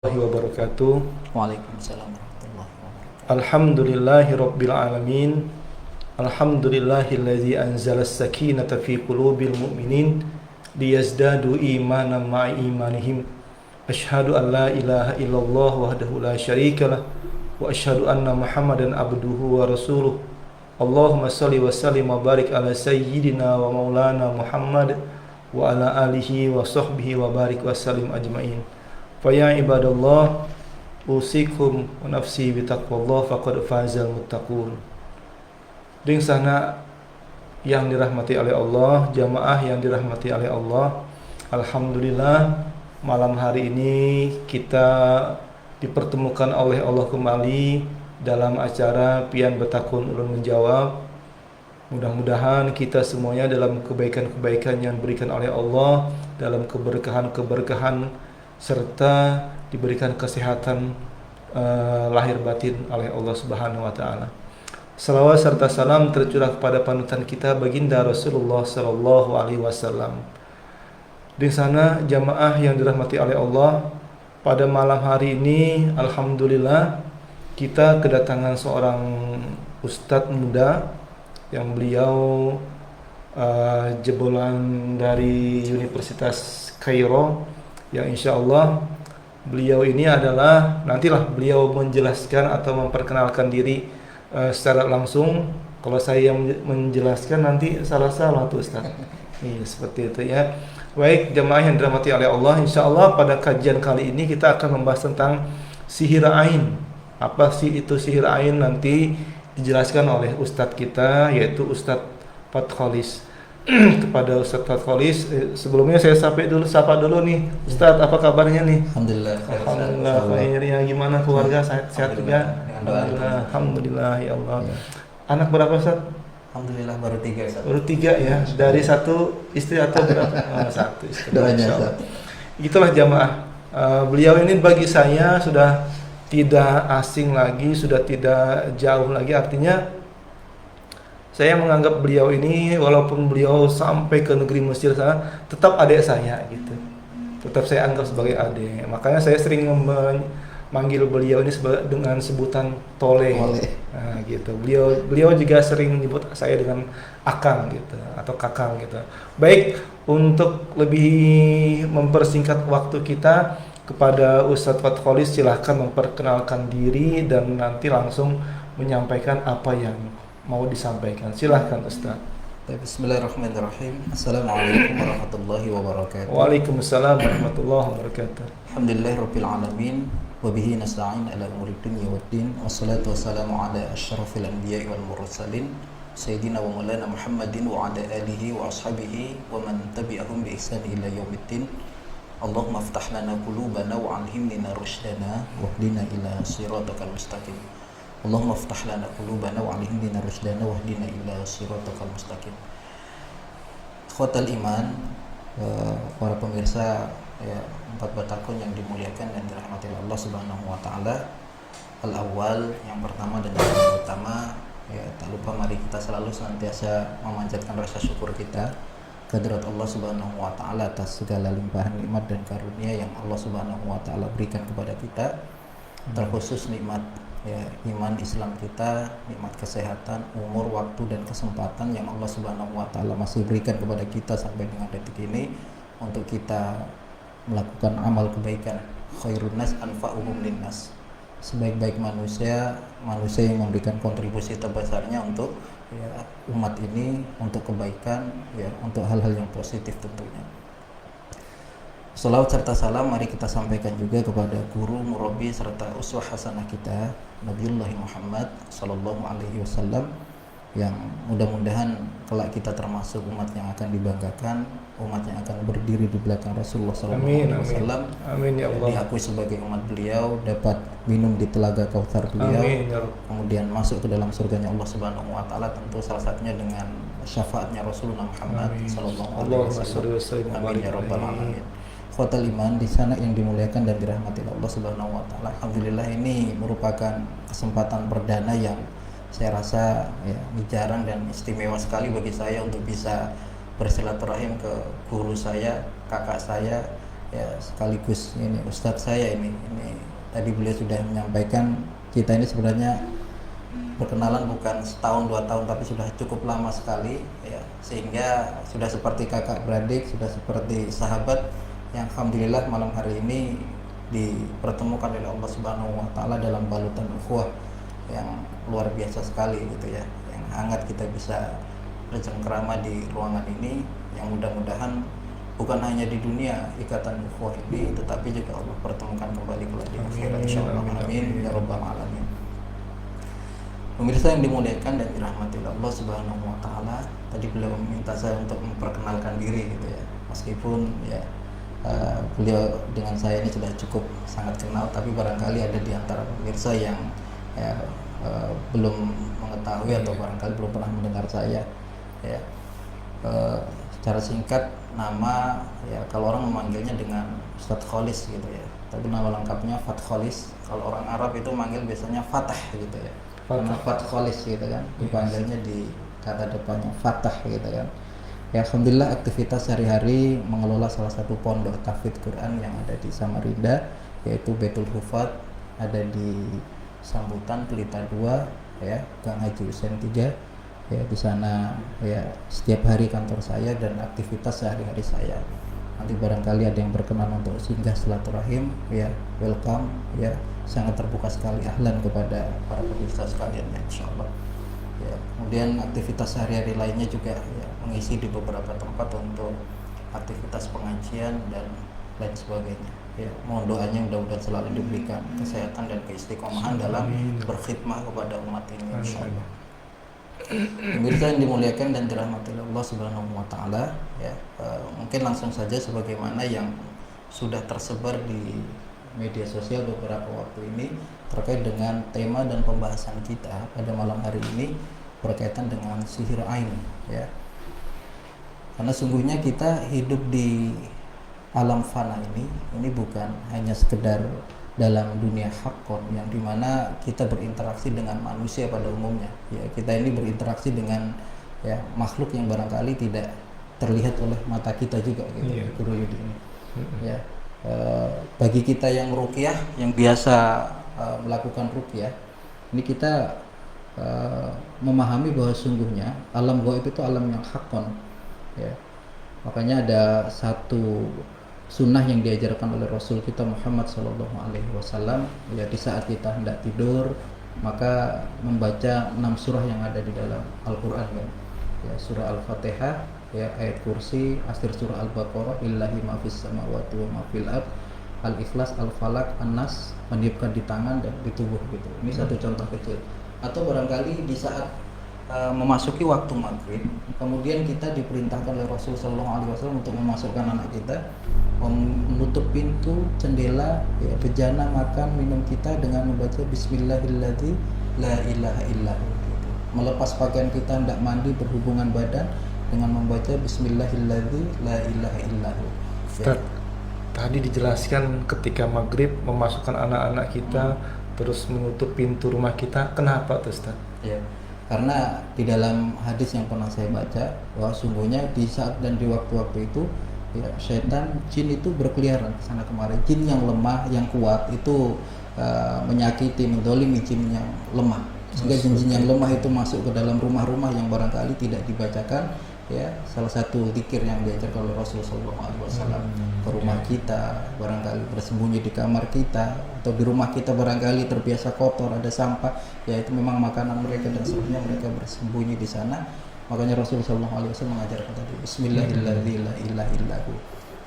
Wabarakatuh. Waalaikumsalam warahmatullahi wabarakatuh. Alhamdulillahi rabbil alamin. Alhamdulillahillazi anzala as-sakinata fi qulubil mu'minin liyazdadu imanan ma'a imanihim. Asyhadu an la ilaha illallah wahdahu la syarikalah wa asyhadu anna Muhammadan abduhu wa rasuluh. Allahumma shalli wa sallim wa barik ala sayyidina wa maulana Muhammad wa ala alihi wa sahbihi wa barik wa sallim ajmain. Fa ya ibadallah, usikum wa nafsi bitaqwallah faqad fazal muttaqun. Ding sana yang dirahmati oleh Allah, jamaah yang dirahmati oleh Allah. Alhamdulillah, malam hari ini kita dipertemukan oleh Allah kembali dalam acara Pian Betakun Ulun Menjawab. Mudah-mudahan kita semuanya dalam kebaikan-kebaikan yang diberikan oleh Allah, dalam keberkahan-keberkahan, serta diberikan kesehatan lahir batin oleh Allah Subhanahu wa taala. Salawat serta salam tercurah kepada panutan kita baginda Rasulullah sallallahu alaihi wasallam. Di sana jamaah yang dirahmati oleh Allah, pada malam hari ini alhamdulillah kita kedatangan seorang ustadz muda yang beliau jebolan dari Universitas Kairo, yang insya Allah beliau ini adalah, nantilah beliau menjelaskan atau memperkenalkan diri secara langsung. Kalau saya yang menjelaskan nanti salah-salah tuh Ustaz. Iya, seperti itu ya. Baik jemaah yang dirahmati oleh Allah, insya Allah pada kajian kali ini kita akan membahas tentang sihir ain. Apa sih itu sihir ain, nanti dijelaskan oleh Ustadz kita, yaitu Ustadz Fatkholis. Kepada Ustadz Fatkholis, sebelumnya saya sapa dulu nih Ustadz, apa kabarnya nih? Alhamdulillah. Alhamdulillah khair ya. Gimana keluarga, sehat juga? Alhamdulillah ya Allah. Anak berapa Ustadz? Alhamdulillah baru 3 Ustaz. Baru 3 ya. Dari satu istri atau berapa? Satu istri. Doanya Ustaz. Itulah jamaah. Beliau ini bagi saya sudah tidak asing lagi, sudah tidak jauh lagi. Artinya saya menganggap beliau ini, walaupun beliau sampai ke negeri Mesir sana, tetap adik saya gitu. Tetap saya anggap sebagai adik. Makanya saya sering memanggil beliau ini dengan sebutan Tole. Nah, gitu. Beliau juga sering menyebut saya dengan Akang gitu atau Kakang gitu. Baik, untuk lebih mempersingkat waktu kita, kepada Ustadz Fatkholis silahkan memperkenalkan diri dan nanti langsung menyampaikan apa yang mau disampaikan. Silahkan Ustaz. Bismillahirrahmanirrahim. Assalamualaikum warahmatullahi wabarakatuh. Waalaikumsalam warahmatullahi wabarakatuh. Alhamdulillahirabbil alamin wa bihi nasta'in ala umuri dunya waddin. Wassalatu wassalamu ala asyrafil anbiya'i wal mursalin sayyidina wa maulana Muhammadin wa ala alihi wa ashabihi wa man tabi'ahum bi ihsan ila yaumiddin. Allahumma aftah lana qulubana wa alhimna rushdana wahdina ila siratal mustaqim. Allahumma aftah lana qulubana wa alhimna rushdana wahdina ila siratal mustaqim. Ikhwatal iman, para pemirsa ya, empat batakun yang dimuliakan dan dirahmati Allah Subhanahu wa taala. Al-awwal, yang pertama dan yang utama, ya tak lupa mari kita selalu senantiasa memanjatkan rasa syukur kita kehadirat Allah Subhanahu wa taala atas segala limpahan nikmat dan karunia yang Allah Subhanahu wa taala berikan kepada kita, terkhusus nikmat ya iman Islam kita, nikmat kesehatan, umur, waktu dan kesempatan yang Allah Subhanahu wa taala masih berikan kepada kita sampai dengan detik ini untuk kita melakukan amal kebaikan. Khairun nas anfa'uhum linnas. Sebaik-baik manusia yang memberikan kontribusi terbesarnya untuk ya, umat ini, untuk kebaikan ya, untuk hal-hal yang positif tentunya. Salawat serta salam mari kita sampaikan juga kepada guru, murabi serta uswah hasanah kita, Nabiullah Muhammad sallallahu alaihi wasallam, yang mudah-mudahan kelak kita termasuk umat yang akan dibanggakan, umat yang akan berdiri di belakang Rasulullah sallallahu alaihi wasallam. Amin ya Allah. Diakui sebagai umat beliau, dapat minum di telaga Kautsar beliau. Amin ya Allah. Kemudian masuk ke dalam surganya Allah Subhanahu wa taala, tentu salah satunya dengan syafaatnya Rasulullah Muhammad sallallahu alaihi wasallam. Amin ya rabbal alamin. Khotal iman di sana yang dimuliakan dan dirahmati Allah Subhanahu wa taala. Alhamdulillah, ini merupakan kesempatan perdana yang saya rasa ya, jarang dan istimewa sekali bagi saya untuk bisa bersilaturahim ke guru saya, kakak saya ya sekaligus ini Ustadz saya ini tadi beliau sudah menyampaikan kita ini sebenarnya berkenalan bukan setahun 2 tahun tapi sudah cukup lama sekali ya, sehingga sudah seperti kakak beradik, sudah seperti sahabat yang alhamdulillah malam hari ini dipertemukan oleh Allah Subhanahu wa taala dalam balutan ukhuwah yang luar biasa sekali gitu ya, yang hangat kita bisa bercengkrama di ruangan ini, yang mudah-mudahan bukan hanya di dunia ikatan ukhuwah ini tetapi juga Allah pertemukan kembali di akhirat insyaallah. Amin ya rabbal alamin. Pemirsa yang dimuliakan dan dirahmati Allah Subhanahu wa taala, tadi beliau meminta saya untuk memperkenalkan diri gitu ya. Meskipun ya beliau dengan saya ini sudah cukup sangat kenal, tapi barangkali ada di antara pemirsa yang ya, belum mengetahui atau barangkali belum pernah mendengar saya ya. Secara singkat nama ya, kalau orang memanggilnya dengan Ustadz Kholis gitu ya, tapi nama lengkapnya Fat Kholis. Kalau orang Arab itu manggil biasanya Fatah gitu ya, karena Fat Kholis gitu kan, dipanggilnya di kata depannya Fatah gitu kan ya. Alhamdulillah aktivitas sehari-hari mengelola salah satu pondok tahfidz Quran yang ada di Samarinda, yaitu Baitul Hufat, ada di Sambutan Pelita 2 ya, Gang Haji Hussein 3 ya. Di sana ya setiap hari kantor saya dan aktivitas sehari-hari saya. Nanti barangkali ada yang berkenan untuk singgah silaturahim ya, welcome ya, sangat terbuka sekali, ahlan kepada para pemirsa sekalian ya, insyaallah ya. Kemudian aktivitas sehari-hari lainnya juga ya, mengisi di beberapa tempat untuk aktivitas pengajian dan lain sebagainya ya. Mohon doanya mudah-mudahan selalu diberikan kesehatan dan keistiqomahan dalam berkhidmah kepada umat ini insyaallah. Pemirsa yang dimuliakan dan dirahmati Allah Subhanahu wa taala ya, mungkin langsung saja sebagaimana yang sudah tersebar di media sosial beberapa waktu ini terkait dengan tema dan pembahasan kita pada malam hari ini berkaitan dengan sihir ain ya. Karena sungguhnya kita hidup di alam fana ini bukan hanya sekedar dalam dunia hakon yang dimana kita berinteraksi dengan manusia pada umumnya ya. Kita ini berinteraksi dengan ya makhluk yang barangkali tidak terlihat oleh mata kita juga gitu ya, Guru Yudi ini ya. Bagi kita yang ruqyah, yang biasa melakukan ruqyah, ini kita memahami bahwa sungguhnya alam gaib itu alam yang hakon ya. Makanya ada satu sunnah yang diajarkan oleh Rasul kita Muhammad SAW ya, di saat kita hendak tidur maka membaca 6 surah yang ada di dalam Al-Quran ya, surah Al-Fatihah ya, ayat kursi, akhir surah Al-Baqarah, lillahi ma fis samawati wa ma fil ard, Al-Ikhlas, Al-Falaq, An-Nas, meniupkan di tangan dan di tubuh gitu. Ini satu contoh kecil. Atau barangkali di saat memasuki waktu maghrib, kemudian kita diperintahkan oleh Rasul Sallallahu Alaihi Wasallam untuk memasukkan anak kita, menutup pintu, jendela, ya, bejana makan minum kita dengan membaca Bismillahirrahmanirrahim, la ilaha illahu. Melepas pakaian kita hendak mandi berhubungan badan dengan membaca Bismillahirrahmanirrahim, la ilaha illahu. Ustaz, tadi dijelaskan ketika maghrib memasukkan anak-anak kita, terus menutup pintu rumah kita. Kenapa tuh Ustaz? Ya. Karena di dalam hadis yang pernah saya baca bahwa sungguhnya di saat dan di waktu-waktu itu ya, setan, jin itu berkeliaran ke sana kemari. Jin yang lemah, yang kuat itu menyakiti, mendolimi jin yang lemah. Sehingga jin-jin yang lemah itu masuk ke dalam rumah-rumah yang barangkali tidak dibacakan ya, salah satu zikir yang diajarkan oleh Rasulullah SAW ke rumah kita, barangkali bersembunyi di kamar kita, atau di rumah kita barangkali terbiasa kotor, ada sampah, ya itu memang makanan mereka dan sebenarnya mereka bersembunyi di sana. Makanya Rasulullah SAW mengajarkan tadi Bismillahirrahmanirrahim.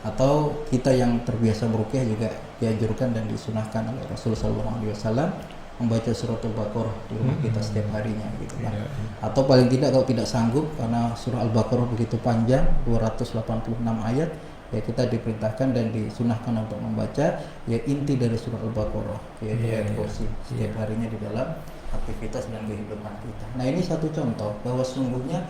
Atau kita yang terbiasa meruqyah juga dianjurkan dan disunahkan oleh Rasulullah SAW membaca surat Al-Baqarah di rumah kita setiap harinya gitu kan. Atau paling tidak kalau tidak sanggup karena surah Al-Baqarah begitu panjang 286 ayat, ya kita diperintahkan dan disunahkan untuk membaca ya inti dari surah Al-Baqarah yaitu ayat kursi setiap harinya di dalam aktivitas dan kehidupan kita. Nah, ini satu contoh bahwa sungguhnya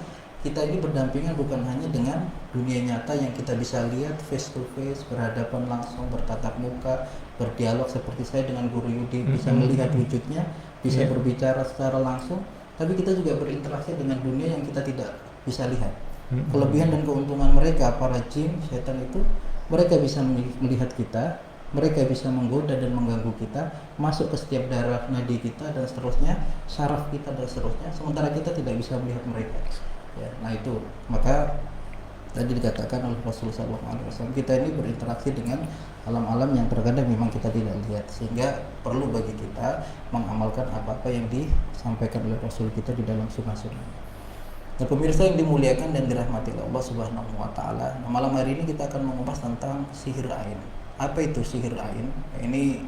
kita ini berdampingan bukan hanya dengan dunia nyata yang kita bisa lihat face to face, berhadapan langsung, bertatap muka, berdialog seperti saya dengan Guru Yudi, bisa melihat wujudnya, bisa berbicara secara langsung, tapi kita juga berinteraksi dengan dunia yang kita tidak bisa lihat. Kelebihan dan keuntungan mereka, para jin, setan itu mereka bisa melihat kita, mereka bisa menggoda dan mengganggu kita, masuk ke setiap darah nadi kita dan seterusnya, syaraf kita dan seterusnya, sementara kita tidak bisa melihat mereka. Ya, nah itu, maka tadi dikatakan oleh Rasulullah SAW, kita ini berinteraksi dengan alam-alam yang terkadang memang kita tidak lihat, sehingga perlu bagi kita mengamalkan apa-apa yang disampaikan oleh Rasul kita di dalam sunnah-sunnah. Nah, pemirsa yang dimuliakan dan dirahmati Allah Subhanahu wa taala, malam hari ini kita akan mengupas tentang sihir ain. Apa itu sihir ain? Ini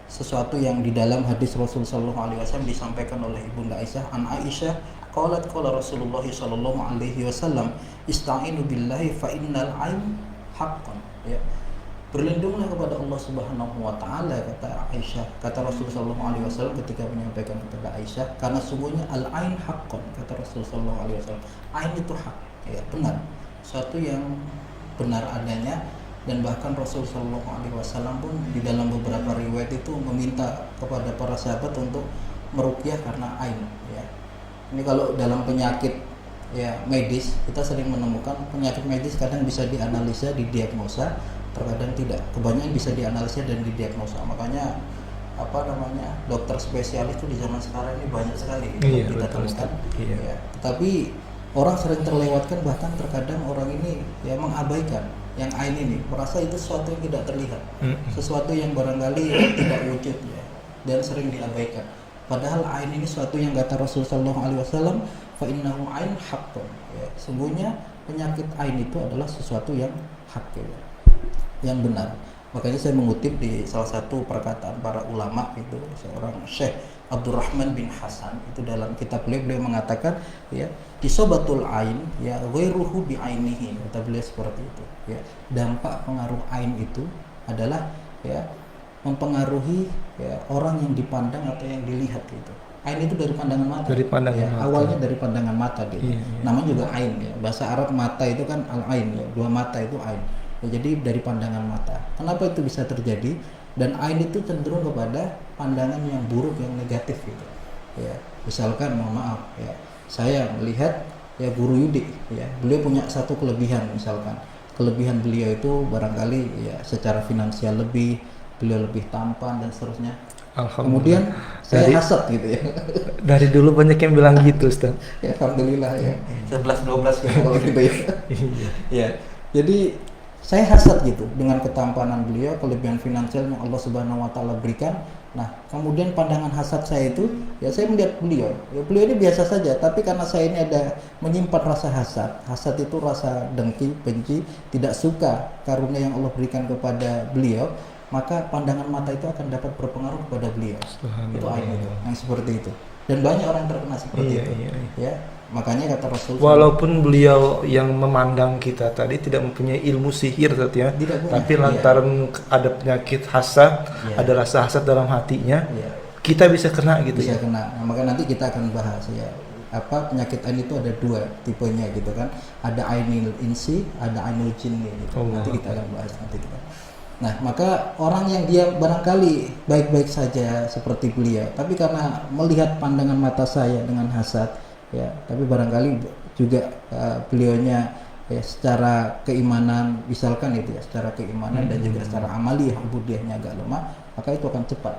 sesuatu yang di dalam hadis Rasulullah SAW disampaikan oleh Ibunda Aisyah, an Aisyah qalat qala Rasulullah sallallahu alaihi wasallam, ista'inu billahi fa innal ain haqqan. Ya. Berlindunglah kepada Allah Subhanahu wa taala, kata Aisyah, kata Rasulullah SAW ketika menyampaikan kepada Aisyah, karena sungguhnya al-ain haqqan, kata Rasulullah SAW. Ain itu hak, ya, benar. Suatu yang benar adanya, dan bahkan Rasulullah SAW pun di dalam beberapa riwayat itu meminta kepada para sahabat untuk meruqyah karena ain, ya. Ini kalau dalam penyakit ya medis, kita sering menemukan penyakit medis kadang bisa dianalisa, didiagnosa, terkadang tidak. Kebanyakan bisa dianalisa dan didiagnosa. Makanya dokter spesialis itu di zaman sekarang ini banyak sekali kita temukan. Ya. Tetapi orang sering terlewatkan, bahkan terkadang orang ini ya mengabaikan yang ain ini, merasa itu sesuatu yang tidak terlihat, sesuatu yang barangkali tidak wujud, ya, dan sering diabaikan. Padahal ain ini sesuatu yang kata Rasulullah SAW, fa innahu ain haqqun. Ya, sungguhnya penyakit ain itu adalah sesuatu yang hak, ya, yang benar. Makanya saya mengutip di salah satu perkataan para ulama, itu seorang Syekh Abdurrahman bin Hasan, itu dalam kitab beliau mengatakan, ya, isobatul ain ya ghairuhu bi ainihi, kata beliau seperti itu, ya. Dampak pengaruh ain itu adalah ya mempengaruhi ya orang yang dipandang atau yang dilihat gitu. Ain itu dari pandangan mata. Dari pandangan mata. Awalnya dari pandangan mata gitu. Namanya juga ain, ya. Bahasa Arab mata itu kan al-ain, ya. Dua mata itu ain. Ya, jadi dari pandangan mata. Kenapa itu bisa terjadi? Dan ain itu cenderung kepada pandangan yang buruk, yang negatif gitu. Ya, misalkan mohon maaf, ya, saya melihat ya guru Yudi, ya, beliau punya satu kelebihan, misalkan kelebihan beliau itu barangkali ya secara finansial beliau lebih tampan dan seterusnya. Kemudian saya hasad gitu ya. Dari dulu banyak yang bilang gitu, Ustaz. Ya, alhamdulillah ya. 11-12 kalau gitu ya. Ya. Jadi saya hasad gitu dengan ketampanan beliau, kelebihan finansial yang Allah Subhanahu wa taala berikan. Nah, kemudian pandangan hasad saya itu, ya saya melihat beliau. Ya, beliau ini biasa saja, tapi karena saya ini ada menyimpan rasa hasad. Hasad itu rasa dengki, benci, tidak suka karunia yang Allah berikan kepada beliau, maka pandangan mata itu akan dapat berpengaruh kepada beliau. Itu ain itu, yang seperti itu. Dan banyak orang terkena seperti itu. Ya, makanya kata Rasul, walaupun beliau yang memandang kita tadi tidak mempunyai ilmu sihir, ya, tapi lantaran ada penyakit hasad, ada rasa hasad dalam hatinya, kita bisa kena gitu. Bisa kena. Nah, maka nanti kita akan bahas ya. Penyakit ain itu ada dua tipenya gitu kan. Ada ainul insi, ada ainul jinni gitu. Nanti kita akan bahas Nah, maka orang yang dia barangkali baik-baik saja seperti beliau, tapi karena melihat pandangan mata saya dengan hasad, ya, tapi barangkali juga beliaunya ya secara keimanan, misalkan itu ya, secara keimanan dan juga secara amali ubudiyahnya agak lemah, maka itu akan cepat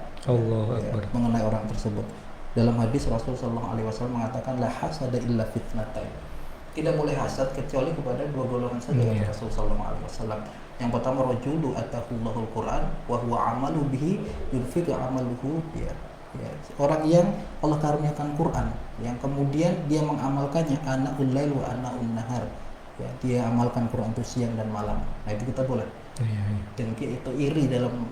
mengenai orang tersebut. Dalam hadis Rasulullah SAW mengatakan, la hasada illa fitnatain. Tidak boleh hasad kecuali kepada dua golongan saja, kata Rasulullah SAW. Yang pertama, rajulu atahullahul Quran wa huwa amalu bihi yunfiqu amaluhu, ya. Orang yang Allah karuniakan Quran, yang kemudian dia mengamalkannya, anaul lail wa anaun nahar, ya, dia amalkan Quran itu siang dan malam. Nah, itu kita boleh. Dan itu iri dalam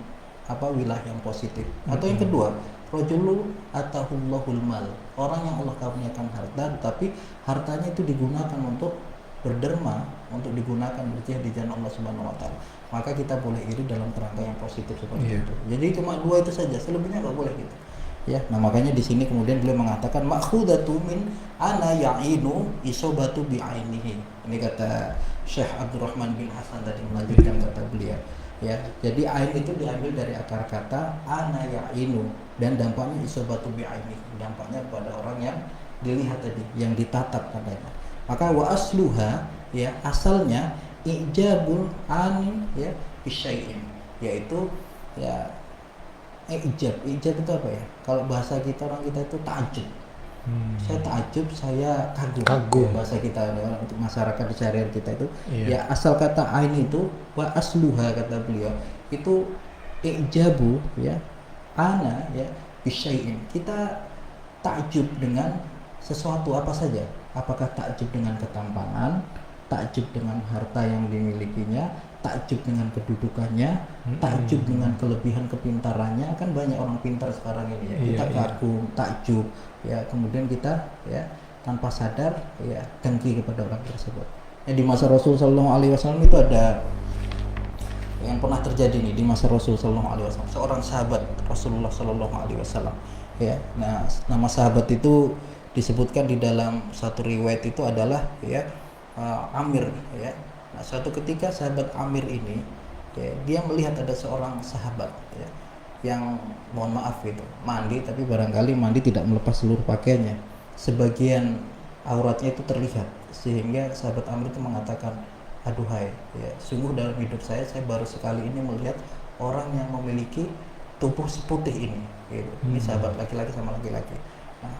wilayah yang positif. Atau yang kedua, rajulu atahullahul mal, orang yang Allah karuniakan harta, tapi hartanya itu digunakan untuk berderma, untuk digunakan berjihad di jalan Allah Subhanahu wa taala, maka kita boleh iri dalam kerangka yang positif seperti itu. Jadi cuma dua itu saja, selebihnya nggak boleh gitu. Ya, nah makanya di sini kemudian beliau mengatakan makhudatu min ana ya'inu isobatu bi ainihi. Ini kata Syekh Abdurrahman bin Hasan tadi melanjutkan kata beliau. Ya, jadi ain itu diambil dari akar kata ana ya'inu, dan dampaknya isobatu bi ainihi, dampaknya kepada orang yang dilihat tadi, yang ditatap padanya. Maka wa asluha, ya, asalnya ijabul an, ya, bisyai'in, yaitu ya ijab itu apa ya, kalau bahasa kita orang kita itu takjub. Saya takjub, saya kagum. Ya, bahasa kita untuk masyarakat di sehari kita itu ya asal kata ain itu wa asluha kata beliau itu ijabu ya ana ya bisyai'in, kita takjub dengan sesuatu apa saja, apakah takjub dengan ketampanan, takjub dengan harta yang dimilikinya, takjub dengan kedudukannya, takjub dengan kelebihan kepintarannya. Kan banyak orang pintar sekarang ini ya, kita kagum, takjub ya, kemudian kita ya tanpa sadar ya dengki kepada orang tersebut. Ya, di masa Rasul Sallallahu Alaihi Wasallam itu ada yang pernah terjadi nih di masa Rasul Sallallahu Alaihi Wasallam, seorang sahabat Rasulullah Sallallahu Alaihi Wasallam ya. Nah, nama sahabat itu disebutkan di dalam satu riwayat itu adalah ya Amir ya. Nah, suatu ketika sahabat Amir ini ya, dia melihat ada seorang sahabat ya, yang mohon maaf gitu mandi, tapi barangkali mandi tidak melepas seluruh pakaiannya, sebagian auratnya itu terlihat, sehingga sahabat Amir itu mengatakan, aduhai ya, sungguh dalam hidup saya baru sekali ini melihat orang yang memiliki tubuh seputih ini gitu. Ini sahabat laki-laki sama laki-laki. Nah,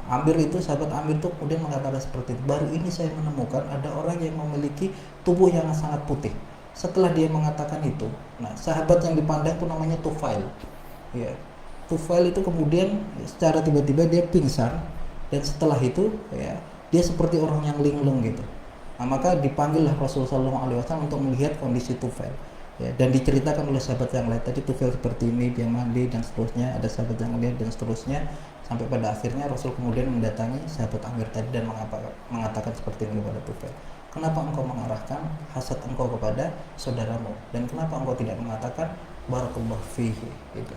sahabat Amir itu kemudian mengatakan seperti itu, baru ini saya menemukan ada orang yang memiliki tubuh yang sangat putih. Setelah dia mengatakan itu, nah sahabat yang dipandang itu namanya Tufail ya. Tufail itu kemudian secara tiba-tiba dia pingsan, dan setelah itu ya dia seperti orang yang linglung gitu. Nah, maka dipanggillah Rasulullah SAW untuk melihat kondisi Tufail ya, dan diceritakan oleh sahabat yang lain, tadi Tufail seperti ini, dia mandi dan seterusnya, ada sahabat yang lain dan seterusnya, sampai pada akhirnya Rasul kemudian mendatangi sahabat Amir tadi dan mengatakan seperti ini kepada Tufail, kenapa engkau mengarahkan hasad engkau kepada saudaramu, dan kenapa engkau tidak mengatakan barakallahu fihi gitu.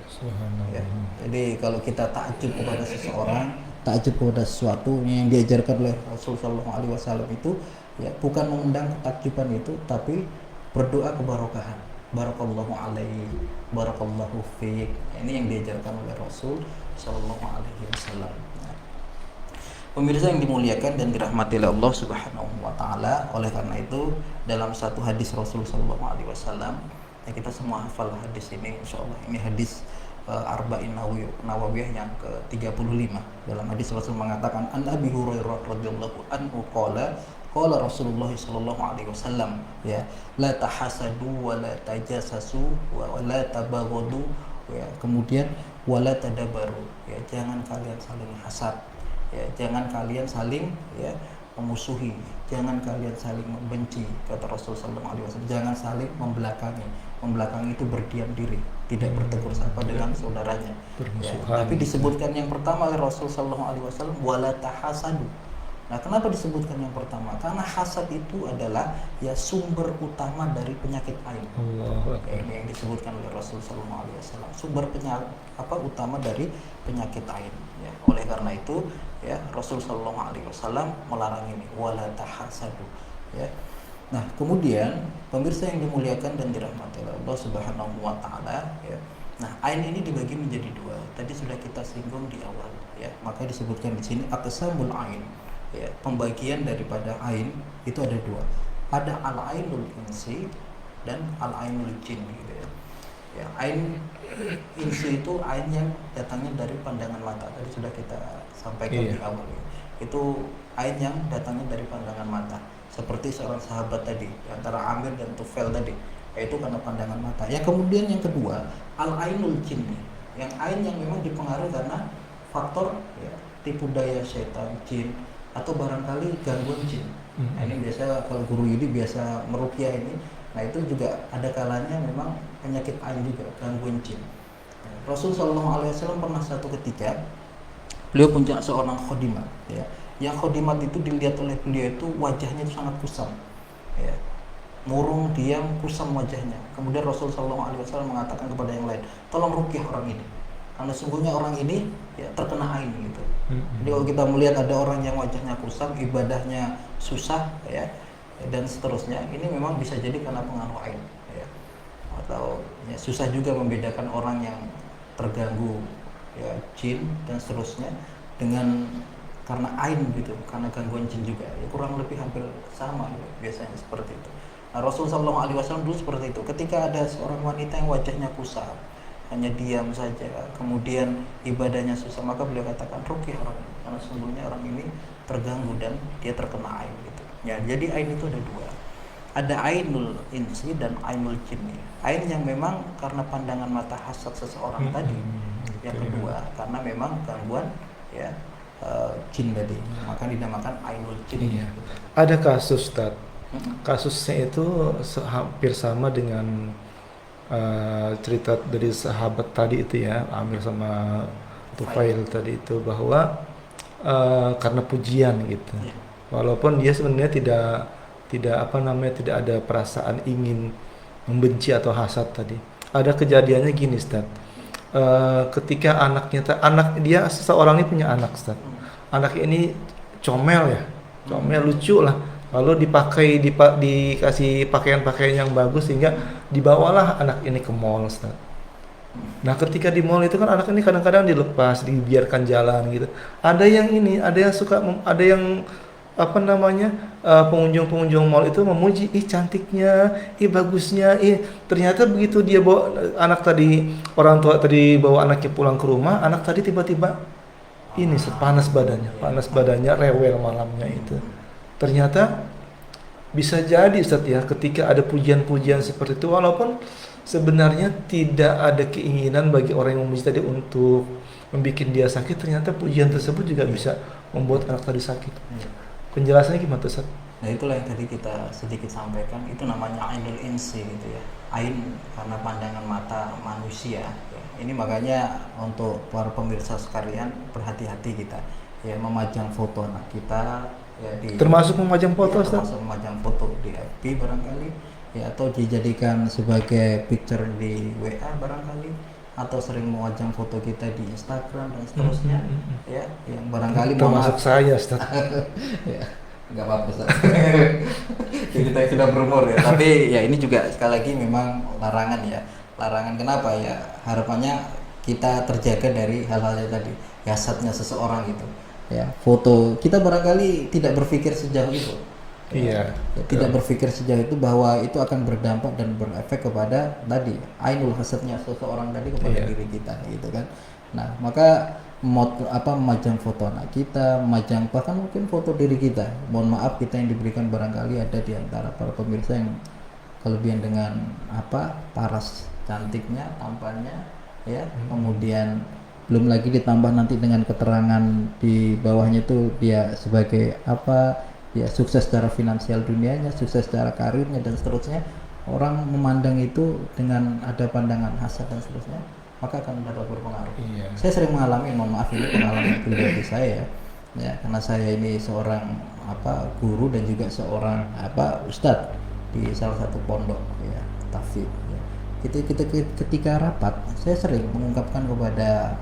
Ya. Jadi kalau kita takjub kepada seseorang, takjub kepada sesuatu yang diajarkan oleh Rasulullah SAW itu ya, bukan mengundang ketakjuban itu, tapi berdoa kebarokahan, barakallahu alaihi, barakallahu fiik. Ini yang diajarkan oleh Rasul sallallahu alaihi wasallam. Pemirsa yang dimuliakan dan dirahmati oleh Allah Subhanahu wa taala, oleh karena itu dalam satu hadis Rasul sallallahu alaihi wasallam, ya kita semua hafal hadis ini insyaallah. Ini hadis Arba'in Nawawiyah yang ke-35. Dalam hadis Rasul mengatakan, an Abi Hurairah radhiyallahu anhu qala Rasulullah sallallahu alaihi wasallam ya, la tahasadu wa la tajassasu wa la tabaghadu ya, kemudian wala tadabaru ya, jangan kalian saling hasad ya, jangan kalian saling ya memusuhi, jangan kalian saling membenci, kata Rasul sallallahu alaihi wasallam, jangan saling membelakangi. Membelakangi itu berdiam diri, tidak bertegur sapa dengan saudaranya ya. Tapi disebutkan yang pertama oleh Rasul sallallahu alaihi wasallam, wala tahasadu. Nah, kenapa disebutkan yang pertama? Karena hasad itu adalah ya sumber utama dari penyakit ain. Ini yang disebutkan oleh Rasul sallallahu alaihi wasallam, sumber utama dari penyakit ain ya. Oleh karena itu ya Rasul sallallahu alaihi wasallam melarang ini, wala tahasadu ya. Nah, kemudian pemirsa yang dimuliakan dan dirahmati oleh Allah Subhanahu wa taala ya. Nah, ain ini dibagi menjadi dua. Tadi sudah kita singgung di awal ya. Maka disebutkan di sini aqsamul ain. Ya, pembagian daripada ain itu ada dua. Ada al-ainul insi dan al-ainul jin gitu ya. Ya, ain insi itu ain yang datangnya dari pandangan mata. Tadi sudah kita sampaikan di awal ya. Itu ain yang datangnya dari pandangan mata. Seperti seorang sahabat tadi, antara Amir dan Tufail tadi, yaitu karena pandangan mata. Ya, kemudian yang kedua, al-ainul jin, yang ain yang memang dipengaruhi karena faktor ya, tipu daya syaitan, jin, atau barangkali gangguan jin. Nah, ini biasa kalau guru Yudi biasa meruqyah ini. Nah, itu juga ada kalanya memang penyakit ain juga, gangguan jin. Rasul sallallahu alaihi wasallam pernah satu ketika beliau punya seorang khadimah ya. Yang khadimat itu dilihat oleh beliau itu wajahnya itu sangat kusam ya, murung, diam, kusam wajahnya. Kemudian Rasul sallallahu alaihi wasallam mengatakan kepada yang lain, tolong ruqyah orang ini, karena sungguhnya orang ini ya terkena ain gitu. Jadi kalau kita melihat ada orang yang wajahnya kusam, ibadahnya susah ya, dan seterusnya, ini memang bisa jadi karena pengaruh ain ya. Atau ya, susah juga membedakan orang yang terganggu ya jin dan seterusnya dengan karena ain gitu, karena gangguan jin juga ya, kurang lebih hampir sama ya, biasanya seperti itu. Nah, Rasulullah SAW dulu seperti itu. Ketika ada seorang wanita yang wajahnya kusam, hanya diam saja, kemudian ibadahnya susah, maka beliau katakan ruqyah orang ini, karena sesungguhnya orang ini terganggu dan dia terkena ain gitu. Ya, jadi ain itu ada dua. Ada ainul insi dan ainul jinni. Ain yang memang karena pandangan mata hasad seseorang tadi. Yang kedua karena memang gangguan ya jin tadi, maka dinamakan ainul jin. Iya. Ada kasus, Ustaz. Kasusnya itu hampir sama dengan cerita dari sahabat tadi itu ya, Amir sama Tufail tadi itu, bahwa karena pujian gitu. Iya. Walaupun dia sebenarnya tidak apa namanya, tidak ada perasaan ingin membenci atau hasad tadi. Ada kejadiannya gini, Ustaz. Ketika anak dia, seseorang ini punya anak, Ustaz. Anak ini comel ya, comel, lucu lah. Lalu dikasih pakaian-pakaian yang bagus sehingga dibawalah anak ini ke mall, Ustaz. Nah, ketika di mall itu kan anak ini kadang-kadang dilepas, dibiarkan jalan gitu. Ada yang suka, ada yang apa namanya, pengunjung mall itu memuji, ih cantiknya, ih bagusnya, ih ternyata begitu dia bawa anak tadi, orang tua tadi bawa anaknya pulang ke rumah, anak tadi tiba-tiba ini panas badannya, rewel malamnya itu. Ternyata bisa jadi, Ustaz ya, ketika ada pujian-pujian seperti itu, walaupun sebenarnya tidak ada keinginan bagi orang yang memuji tadi untuk membuat dia sakit, ternyata pujian tersebut juga bisa membuat anak tadi sakit. Penjelasannya gimana, Ustaz? Nah, itulah yang tadi kita sedikit sampaikan, itu namanya ainul insi gitu ya. Ain karena pandangan mata manusia ya. Ini makanya untuk para pemirsa sekalian, berhati-hati kita ya memajang foto anak kita ya, termasuk memajang foto, ya, Ustaz? termasuk memajang foto di FB barangkali ya, atau dijadikan sebagai picture di WA barangkali, atau sering memajang foto kita di Instagram dan seterusnya ya, yang barangkali termasuk saya, Ustaz. ya, nggak apa-apa, Ustaz. Kita sudah berumur ya, tapi ya ini juga sekali lagi memang larangan ya. Larangan kenapa ya? Harapannya kita terjaga dari hal-hal yang tadi, hasadnya seseorang itu. Ya, foto kita barangkali tidak berpikir sejauh itu. Iya. Ya, tidak berpikir sejauh itu bahwa itu akan berdampak dan berefek kepada tadi ainul hasadnya seseorang tadi kepada diri kita gitu kan. Nah, maka memajang foto anak kita, memajang bahkan mungkin foto diri kita. Mohon maaf, kita yang diberikan barangkali ada di antara para pemirsa yang kelebihan dengan paras cantiknya, tampannya ya, kemudian belum lagi ditambah nanti dengan keterangan di bawahnya itu dia sebagai ya sukses secara finansial dunianya, sukses secara karirnya dan seterusnya. Orang memandang itu dengan ada pandangan hasad dan seterusnya, maka akan dapat berpengaruh. Saya sering mengalami, mohon maaf ini pengalaman pribadi saya ya, karena saya ini seorang guru dan juga seorang ustadz di salah satu pondok ya, tahfidz ya. Kita ketika rapat, saya sering mengungkapkan kepada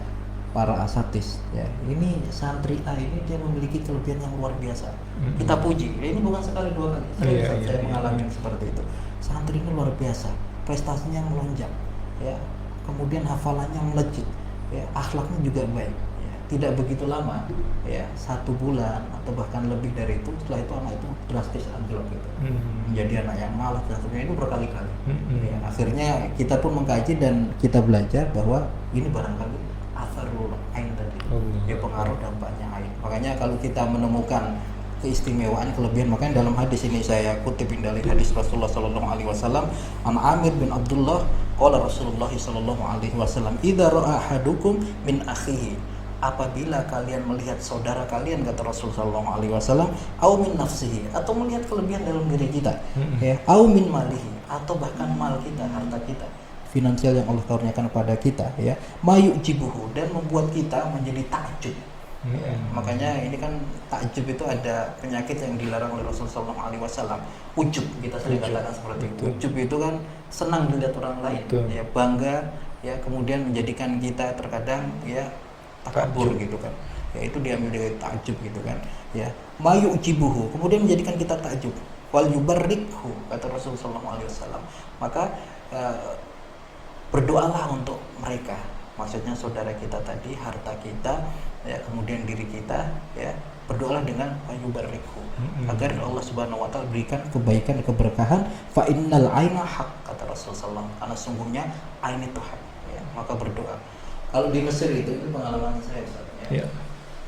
para asatis ya, ini santri A ini dia memiliki kelebihan yang luar biasa. Kita puji, ini bukan sekali dua kali. Saya mengalami seperti itu. Santri ini luar biasa, prestasinya melonjak ya, kemudian hafalannya melejit ya, akhlaknya juga baik ya. Tidak begitu lama ya, 1 bulan atau bahkan lebih dari itu, setelah itu anak itu drastis anjlok gitu, menjadi anak yang malas dan sebagainya, itu berkali-kali ya. Akhirnya kita pun mengkaji dan kita belajar bahwa ini barangkali atharul ain tadi ya, pengaruh dampaknya ain. Makanya kalau kita menemukan keistimewaan, kelebihan, makanya dalam hadis ini saya kutipin dari hadis Rasulullah sallallahu alaihi wasallam, an Amir bin Abdullah qala Rasulullah sallallahu alaihi wasallam, idza ra'a ahadukum min akhihi, apabila kalian melihat saudara kalian, kata Rasul sallallahu alaihi wasallam, au min nafsihi, atau melihat kelebihan dalam diri kita ya, au min malihi, atau bahkan mal kita, harta kita, finansial yang Allah karuniakan kepada kita ya, mayujibuhu, dan membuat kita menjadi takjub ya. Makanya ini kan takjub itu ada penyakit yang dilarang oleh Rasulullah SAW. Ujub, kita sering katakan seperti itu. Ujub itu kan senang dilihat orang lain ya, bangga ya, kemudian menjadikan kita terkadang ya takabur gitu kan ya, itu diambil dari takjub gitu kan ya. Mayujibuhu, kemudian menjadikan kita takjub, wal yubarrikhu, kata Rasulullah SAW. Maka berdoalah untuk mereka, maksudnya saudara kita tadi, harta kita ya, kemudian diri kita, ya, berdoalah dengan yubarriku, agar Allah Subhanahu wa taala berikan kebaikan dan keberkahan. Fa innal aina haq, kata Rasulullah, karena sungguhnya ain itu hak, ya, maka berdoa. Kalau di Mesir itu pengalaman saya, Ustaz, ya.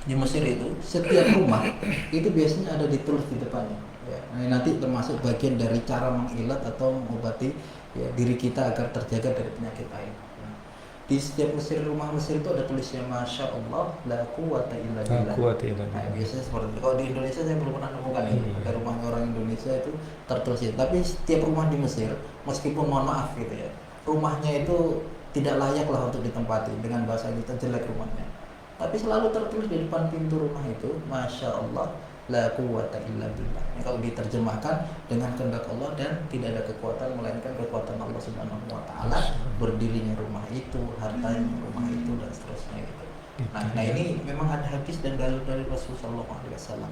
Di Mesir itu setiap rumah itu biasanya ada ditulis di depannya, ya. Nah, nanti termasuk bagian dari cara mengilat atau mengobati, ya, diri kita agar terjaga dari penyakit ain. Di setiap rumah Mesir itu ada tulisnya Masya Allah la quwata illa billah. Nah, biasanya seperti itu. Kalau di Indonesia saya belum pernah nemukan itu. Ada rumah orang Indonesia itu tertulis itu. Tapi setiap rumah di Mesir, meskipun mohon maaf gitu ya, rumahnya itu tidak layak lah untuk ditempati, dengan bahasa kita jelek rumahnya. Tapi selalu tertulis di depan pintu rumah itu Masya Allah la quwata illa billah. Kalau diterjemahkan dengan kehendak Allah dan tidak ada kekuatan melainkan kekuatan Allah Subhanahu wa taala, berdirinya rumah itu, hartanya rumah itu, dan seterusnya gitu. Nah ini memang ada hadis dan dalil dari Rasulullah SAW.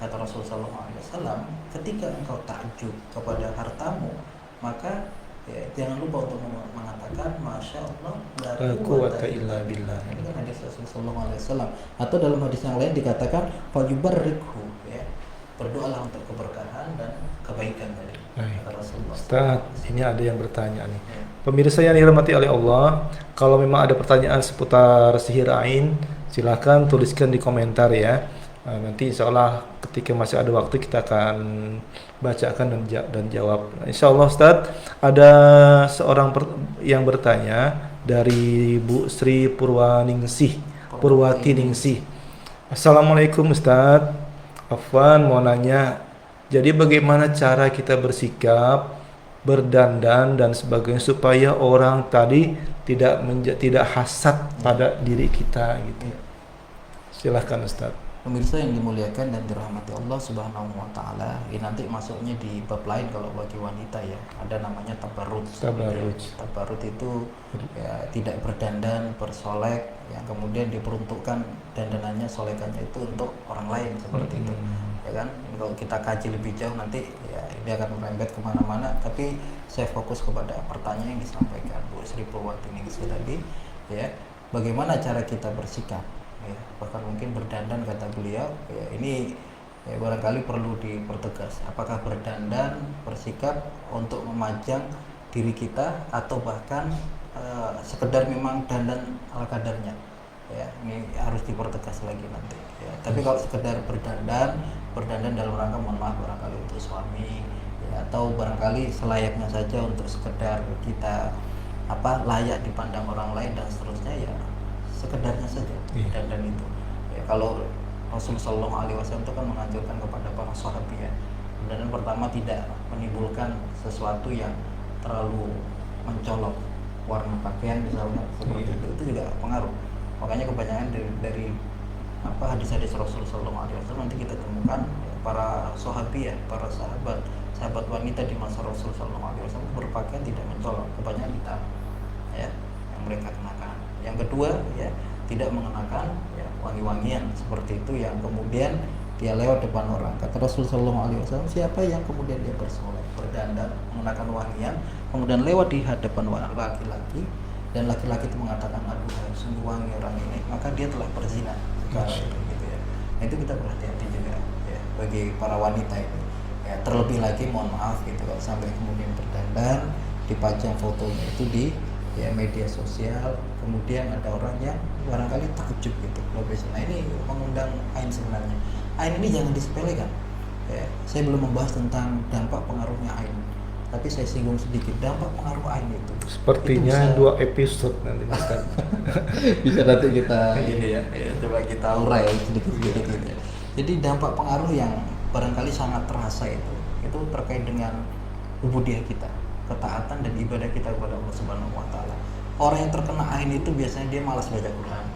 Kata Rasulullah SAW, ketika engkau takjub kepada hartamu, maka ya, jangan lupa untuk mengatakan Masya Allah la quwata illa billah. Ini kan hadis Rasulullah SAW. Atau dalam hadis yang lain dikatakan fajubarrikhu, ya, berdoalah untuk keberkahan dan kebaikan tadi. Kata Rasulullah. Ustaz, ini ada yang bertanya nih. Ya. Pemirsa yang dirahmati oleh Allah, kalau memang ada pertanyaan seputar sihir ain, silahkan tuliskan di komentar ya. Nanti insya Allah ketika masih ada waktu kita akan bacakan dan jawab. Insya Allah Ustaz, ada seorang yang bertanya dari Bu Sri Purwati Ningsih. Assalamualaikum Ustaz, Afwan mau nanya, jadi bagaimana cara kita bersikap, berdandan dan sebagainya supaya orang tadi tidak hasad pada diri kita gitu. Silahkan Ustaz. Pemirsa yang dimuliakan dan dirahmati Allah Subhanahu wa taala, ini nanti masuknya di bab lain kalau bagi wanita ya. Ada namanya tabarruj. Tabarruj itu ya tidak berdandan, bersolek, yang kemudian diperuntukkan dandanannya, solekannya itu untuk orang lain seperti itu. Ya kan? Kalau kita kaji lebih jauh nanti ya ini akan merembet kemana-mana, tapi saya fokus kepada pertanyaan yang disampaikan Bu Sri Purwati ini tadi, ya, bagaimana cara kita bersikap, ya, bahkan mungkin berdandan kata beliau, ya, ini ya, barangkali perlu dipertegas, apakah berdandan bersikap untuk memajang diri kita atau bahkan sekedar memang dandan ala kadarnya, ya, ini harus dipertegas lagi nanti, ya. Tapi kalau sekedar berdandan dalam rangka mohon maaf barangkali untuk suami, ya, atau barangkali selayaknya saja untuk sekedar kita layak dipandang orang lain dan seterusnya, ya sekedarnya saja dandan itu. Ya, kalau Rasulullah SAW itu kan menganjurkan kepada para sahabat, ya, dan pertama tidak menimbulkan sesuatu yang terlalu mencolok, warna pakaian misalnya seperti itu juga pengaruh. Makanya kebanyakan dari hadis-hadis Rasulullah SAW nanti kita temukan para sahabat, ya, para sahabat wanita di masa Rasulullah SAW berpakaian tidak mencolok, kebanyakan hitam, ya, yang mereka kenakan. Yang kedua, ya, tidak mengenakan, ya, wangi-wangian seperti itu yang kemudian dia lewat depan orang. Kata Rasulullah SAW, siapa yang kemudian dia bersolek, berdandan, mengenakan wangian, kemudian lewat di hadapan laki-laki, dan laki-laki itu mengatakan, aduh sungguh wangi orang ini, maka dia telah berzina sekarang gitu ya. Nah, itu kita berhati-hati juga, ya, bagi para wanita itu, ya, terlebih lagi mohon maaf gitu kalau sampai kemudian berdandan, dipajang fotonya itu di, ya, media sosial, kemudian ada orang yang barangkali takjub gitu. Nah ini mengundang ain sebenarnya. Ain ini jangan disepelekan, ya. Saya belum membahas tentang dampak pengaruhnya ain, tapi saya singgung sedikit dampak pengaruh ain itu. Sepertinya itu bisa 2 episode nanti Ustaz. Bisa nanti kita ini ya, coba kita urai sedikit-sedikit gitu ya. Jadi dampak pengaruh yang barangkali sangat terasa itu terkait dengan ubudiyah kita, ketaatan dan ibadah kita kepada Allah Subhanahu wa taala. Orang yang terkena ain itu biasanya dia malas baca Quran.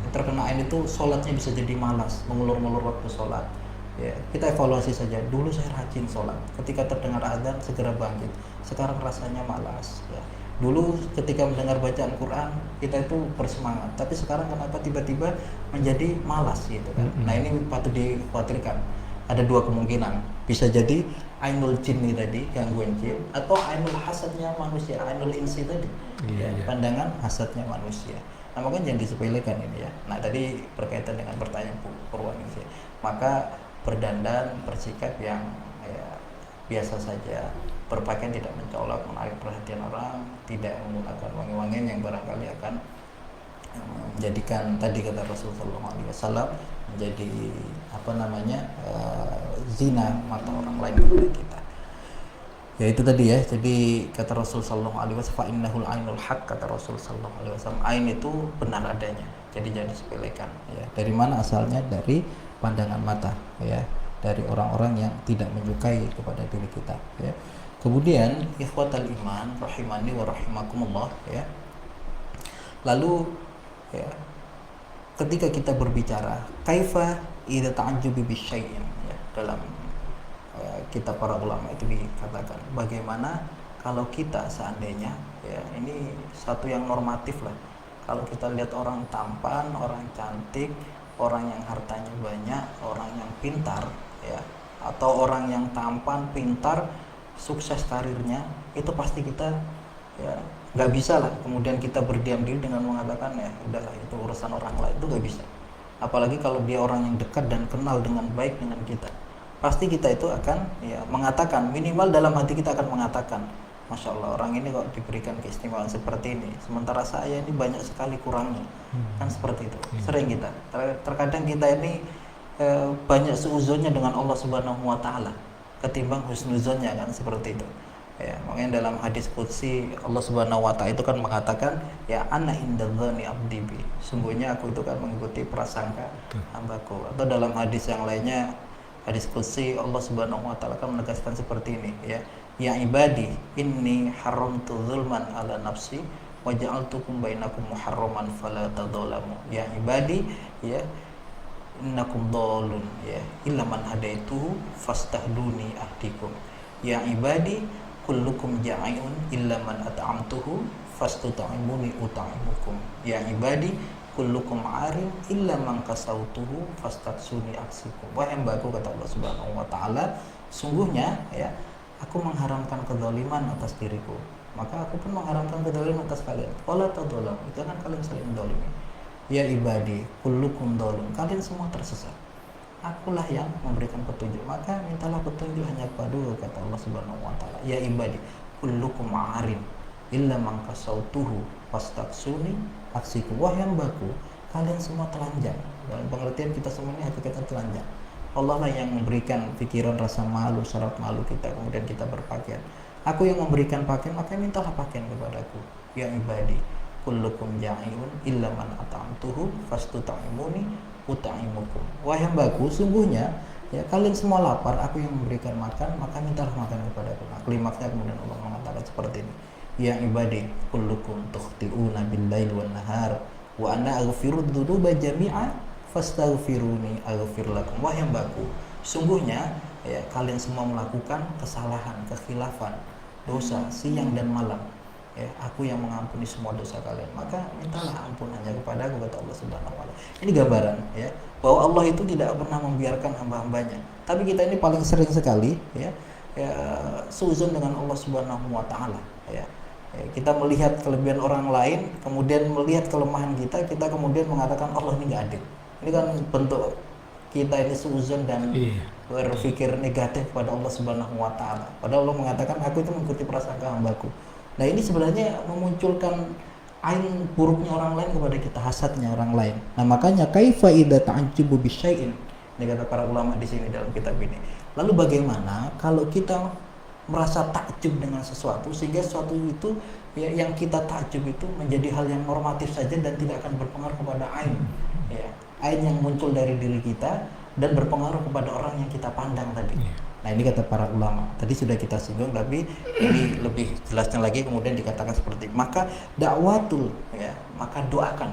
Yang terkena ain itu sholatnya bisa jadi malas, mengulur-ngulur waktu sholat. Ya, kita evaluasi saja. Dulu saya rajin sholat, ketika terdengar azan segera bangkit. Sekarang rasanya malas, ya. Dulu ketika mendengar bacaan Quran kita itu bersemangat, tapi sekarang kenapa tiba-tiba menjadi malas gitu kan? Nah ini patut dikhawatirkan. Ada 2 kemungkinan, bisa jadi ainul jinni tadi, gangguan jin, atau ainul hasadnya manusia, ainul insi tadi, pandangan hasadnya manusia. Nah, makanya jangan disepelekan ini ya. Nah, tadi berkaitan dengan pertanyaan Purwan ini sih. Maka berdandan, bersikap yang ya, biasa saja, berpakaian tidak mencolok, menarik perhatian orang, tidak menggunakan wangi-wangian yang barangkali akan menjadikan, tadi kata Rasulullah SAW, menjadi apa namanya, zina mata orang lain kepada kita. Ya itu tadi ya. Jadi kata Rasulullah SAW, fa innahul ainul haq, kata Rasulullah SAW, ain itu benar adanya, jadi jangan disepelekan ya. Dari mana asalnya? Dari pandangan mata ya, dari orang-orang yang tidak menyukai kepada diri kita ya. Kemudian ikhwatal iman rahimani wa rahimakumullah ya. Lalu ya, ketika kita berbicara kaifa idza ta'ajjubi bisyai'in ya, dalam kitab para ulama itu dikatakan bagaimana kalau kita seandainya ya, ini satu yang normatif lah, kalau kita lihat orang tampan, orang cantik, orang yang hartanya banyak, orang yang pintar ya, atau orang yang tampan, pintar, sukses karirnya, itu pasti kita ya nggak bisa lah kemudian kita berdiam diri dengan mengatakan ya udahlah itu urusan orang lain, itu nggak bisa. Apalagi kalau dia orang yang dekat dan kenal dengan baik dengan kita, pasti kita itu akan ya mengatakan, minimal dalam hati kita akan mengatakan, Masya Allah, orang ini kok diberikan keistimewaan seperti ini, sementara saya ini banyak sekali kurangnya. Kan seperti itu sering kita, terkadang kita ini banyak seuzonnya dengan Allah Subhanahu wa Ta'ala ketimbang husnuzonnya, kan seperti itu ya. Makanya dalam hadis qudsi Allah Subhanahu wa Ta'ala itu kan mengatakan ya, ana indadzani abdi bi, sungguhnya aku itu kan mengikuti prasangka hambaku. Atau dalam hadis yang lainnya, hadis qudsi, Allah Subhanahu wa Ta'ala kan menegaskan seperti ini ya, ya ibadi inni haramtu zulman ala nafsi wa ja'altukum bainakum muharraman fala tadzalamu. Ya ibadi ya, innakum dhalun ya, illa man hadaituhu fastahduni ahdikum. Ya ibadi kullukum ja'ayun illa man at'amtuhu fastut'imuni ut'imukum. Ya ibadi kullukum arim illa man kasautuhu fastaksuni aksikum. Wahai hambaku, kata Allah Subhanahu wa Ta'ala, sungguhnya ya, aku mengharamkan kezaliman atas diriku, maka aku pun mengharamkan kezaliman atas kalian. Wala tadzalam, jangan kalian saling menzalimi. Ya ibadi kullukum dhalun, kalian semua tersesat, akulah yang memberikan petunjuk, maka mintalah petunjuk hanya kepadaku, kata Allah Subhanahu wa Ta'ala. Ya ibadi kullukum arim illa man kasautuhu fastaksuni aksiku. Wahai hambaku, kalian semua telanjang. Dalam pengertian kita semua ini hakikatnya telanjang. Allah lah yang memberikan pikiran rasa malu, syarat malu kita, kemudian kita berpakaian. Aku yang memberikan pakaian, maka mintalah pakaian kepadaku. Ya ibadi kullukum ja'iyun illa man at'amtuhu fastut'imuni ut'imukum. Wahai hambaku, sungguhnya ya, kalian semua lapar, aku yang memberikan makan, maka mintalah makan kepadaku. Nah, klimaksnya kemudian Allah mengatakan seperti ini. Ya ibadi kullukum tukhti'una bil-lail wan nahar wa ana aghfiru dzunuba jami'a fastaghfiruni aghfir lakum. Wahai hambaku, sungguhnya ya, kalian semua melakukan kesalahan, kekhilafan, dosa siang dan malam ya, aku yang mengampuni semua dosa kalian, maka mintalah ampun hanya kepadaku, kata Allah Subhanahu wa Ta'ala. Ini gambaran ya, bahwa Allah itu tidak pernah membiarkan hamba-hambanya, tapi kita ini paling sering sekali ya, seuzon dengan Allah Subhanahu wa Ta'ala ya. Kita melihat kelebihan orang lain, kemudian melihat kelemahan kita, kita kemudian mengatakan Allah ini nggak adil. Ini kan bentuk kita ini seuzon dan berpikir negatif pada Allah Subhanahu wa Ta'ala. Padahal Allah mengatakan, aku itu mengikuti prasangka hambaku. Nah, ini sebenarnya memunculkan ain buruknya orang lain kepada kita, hasadnya orang lain. Nah, makanya kaifa idza ta'ajjubu bisyai'in, ini kata para ulama di sini dalam kitab ini. Lalu bagaimana kalau kita merasa takjub dengan sesuatu, sehingga sesuatu itu ya, yang kita takjub itu menjadi hal yang normatif saja dan tidak akan berpengaruh kepada ain ya, ain yang muncul dari diri kita dan berpengaruh kepada orang yang kita pandang tadi. Nah, ini kata para ulama, tadi sudah kita singgung, tapi ini lebih jelasnya lagi kemudian dikatakan seperti maka dakwatul ya, maka doakan.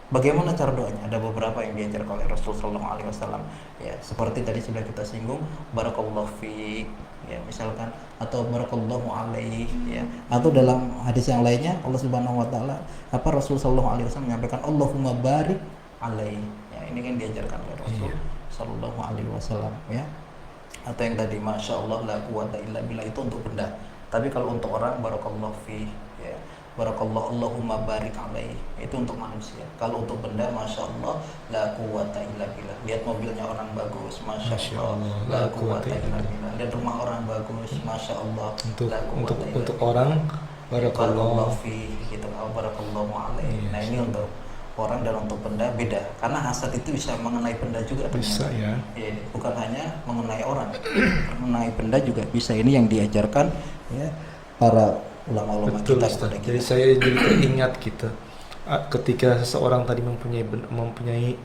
Bagaimana cara doanya? Ada beberapa yang diajarkan oleh Rasulullah SAW ya, seperti tadi sudah kita singgung, barakallahu fiik ya, misalkan, atau barakallahu alaihi ya, atau dalam hadis yang lainnya Allah Subhanahu wa Ta'ala, apa Rasulullah SAW menyampaikan Allahumma barik alaihi ya, ini kan diajarkan oleh Rasul sallallahu alaihi wasallam ya. Atau yang tadi Masya Allah la quwata illa billah, itu untuk benda. Tapi kalau untuk orang barakallahu fi ya, barakallahu Allahumma barik alaihi. Itu untuk manusia. Kalau untuk benda, masya Allah, la quwata illa billah. Lihat mobilnya orang bagus, masya Masya Allah, Allah, la la quwata quwata illa illa billah. Lihat rumah orang bagus, masya Allah, untuk la untuk quwata illa untuk billah. orang Barakallahu barakallah. fi gitu, barakallahu alaihi. Iya, Nah ini untuk orang dan untuk benda beda, karena hasad itu bisa mengenai benda juga bisa ternyata. ya. Ya, bukan hanya mengenai orang, mengenai benda juga bisa. Ini yang diajarkan ya para ulama-ulama Betul kita Ustaz. kepada Jadi kita. saya jadi teringat kita ketika seseorang tadi mempunyai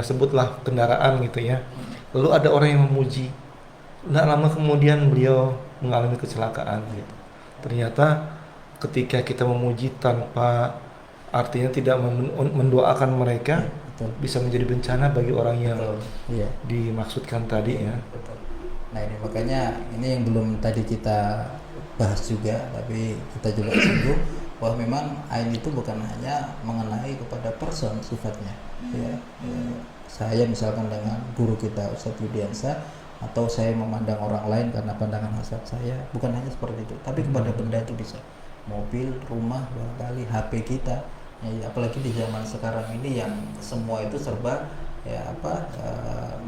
sebutlah kendaraan gitu ya. Lalu ada orang yang memuji. Tidak lama kemudian beliau mengalami kecelakaan gitu. Ternyata ketika kita memuji tanpa artinya tidak mendoakan mereka, Betul. bisa menjadi bencana bagi orang yang Betul. Iya. dimaksudkan tadi ya. Betul. Nah ini makanya ini yang belum tadi kita bahas juga, tapi kita juga singgung bahwa memang ain itu bukan hanya mengenai kepada person sifatnya. Ya. Saya misalkan dengan guru kita Ustadz Yudiansa, atau saya memandang orang lain karena pandangan hasad saya, bukan hanya seperti itu, tapi kepada benda itu bisa. Mobil, rumah, barangkali HP kita. Ya, apalagi di zaman sekarang ini yang semua itu serba ya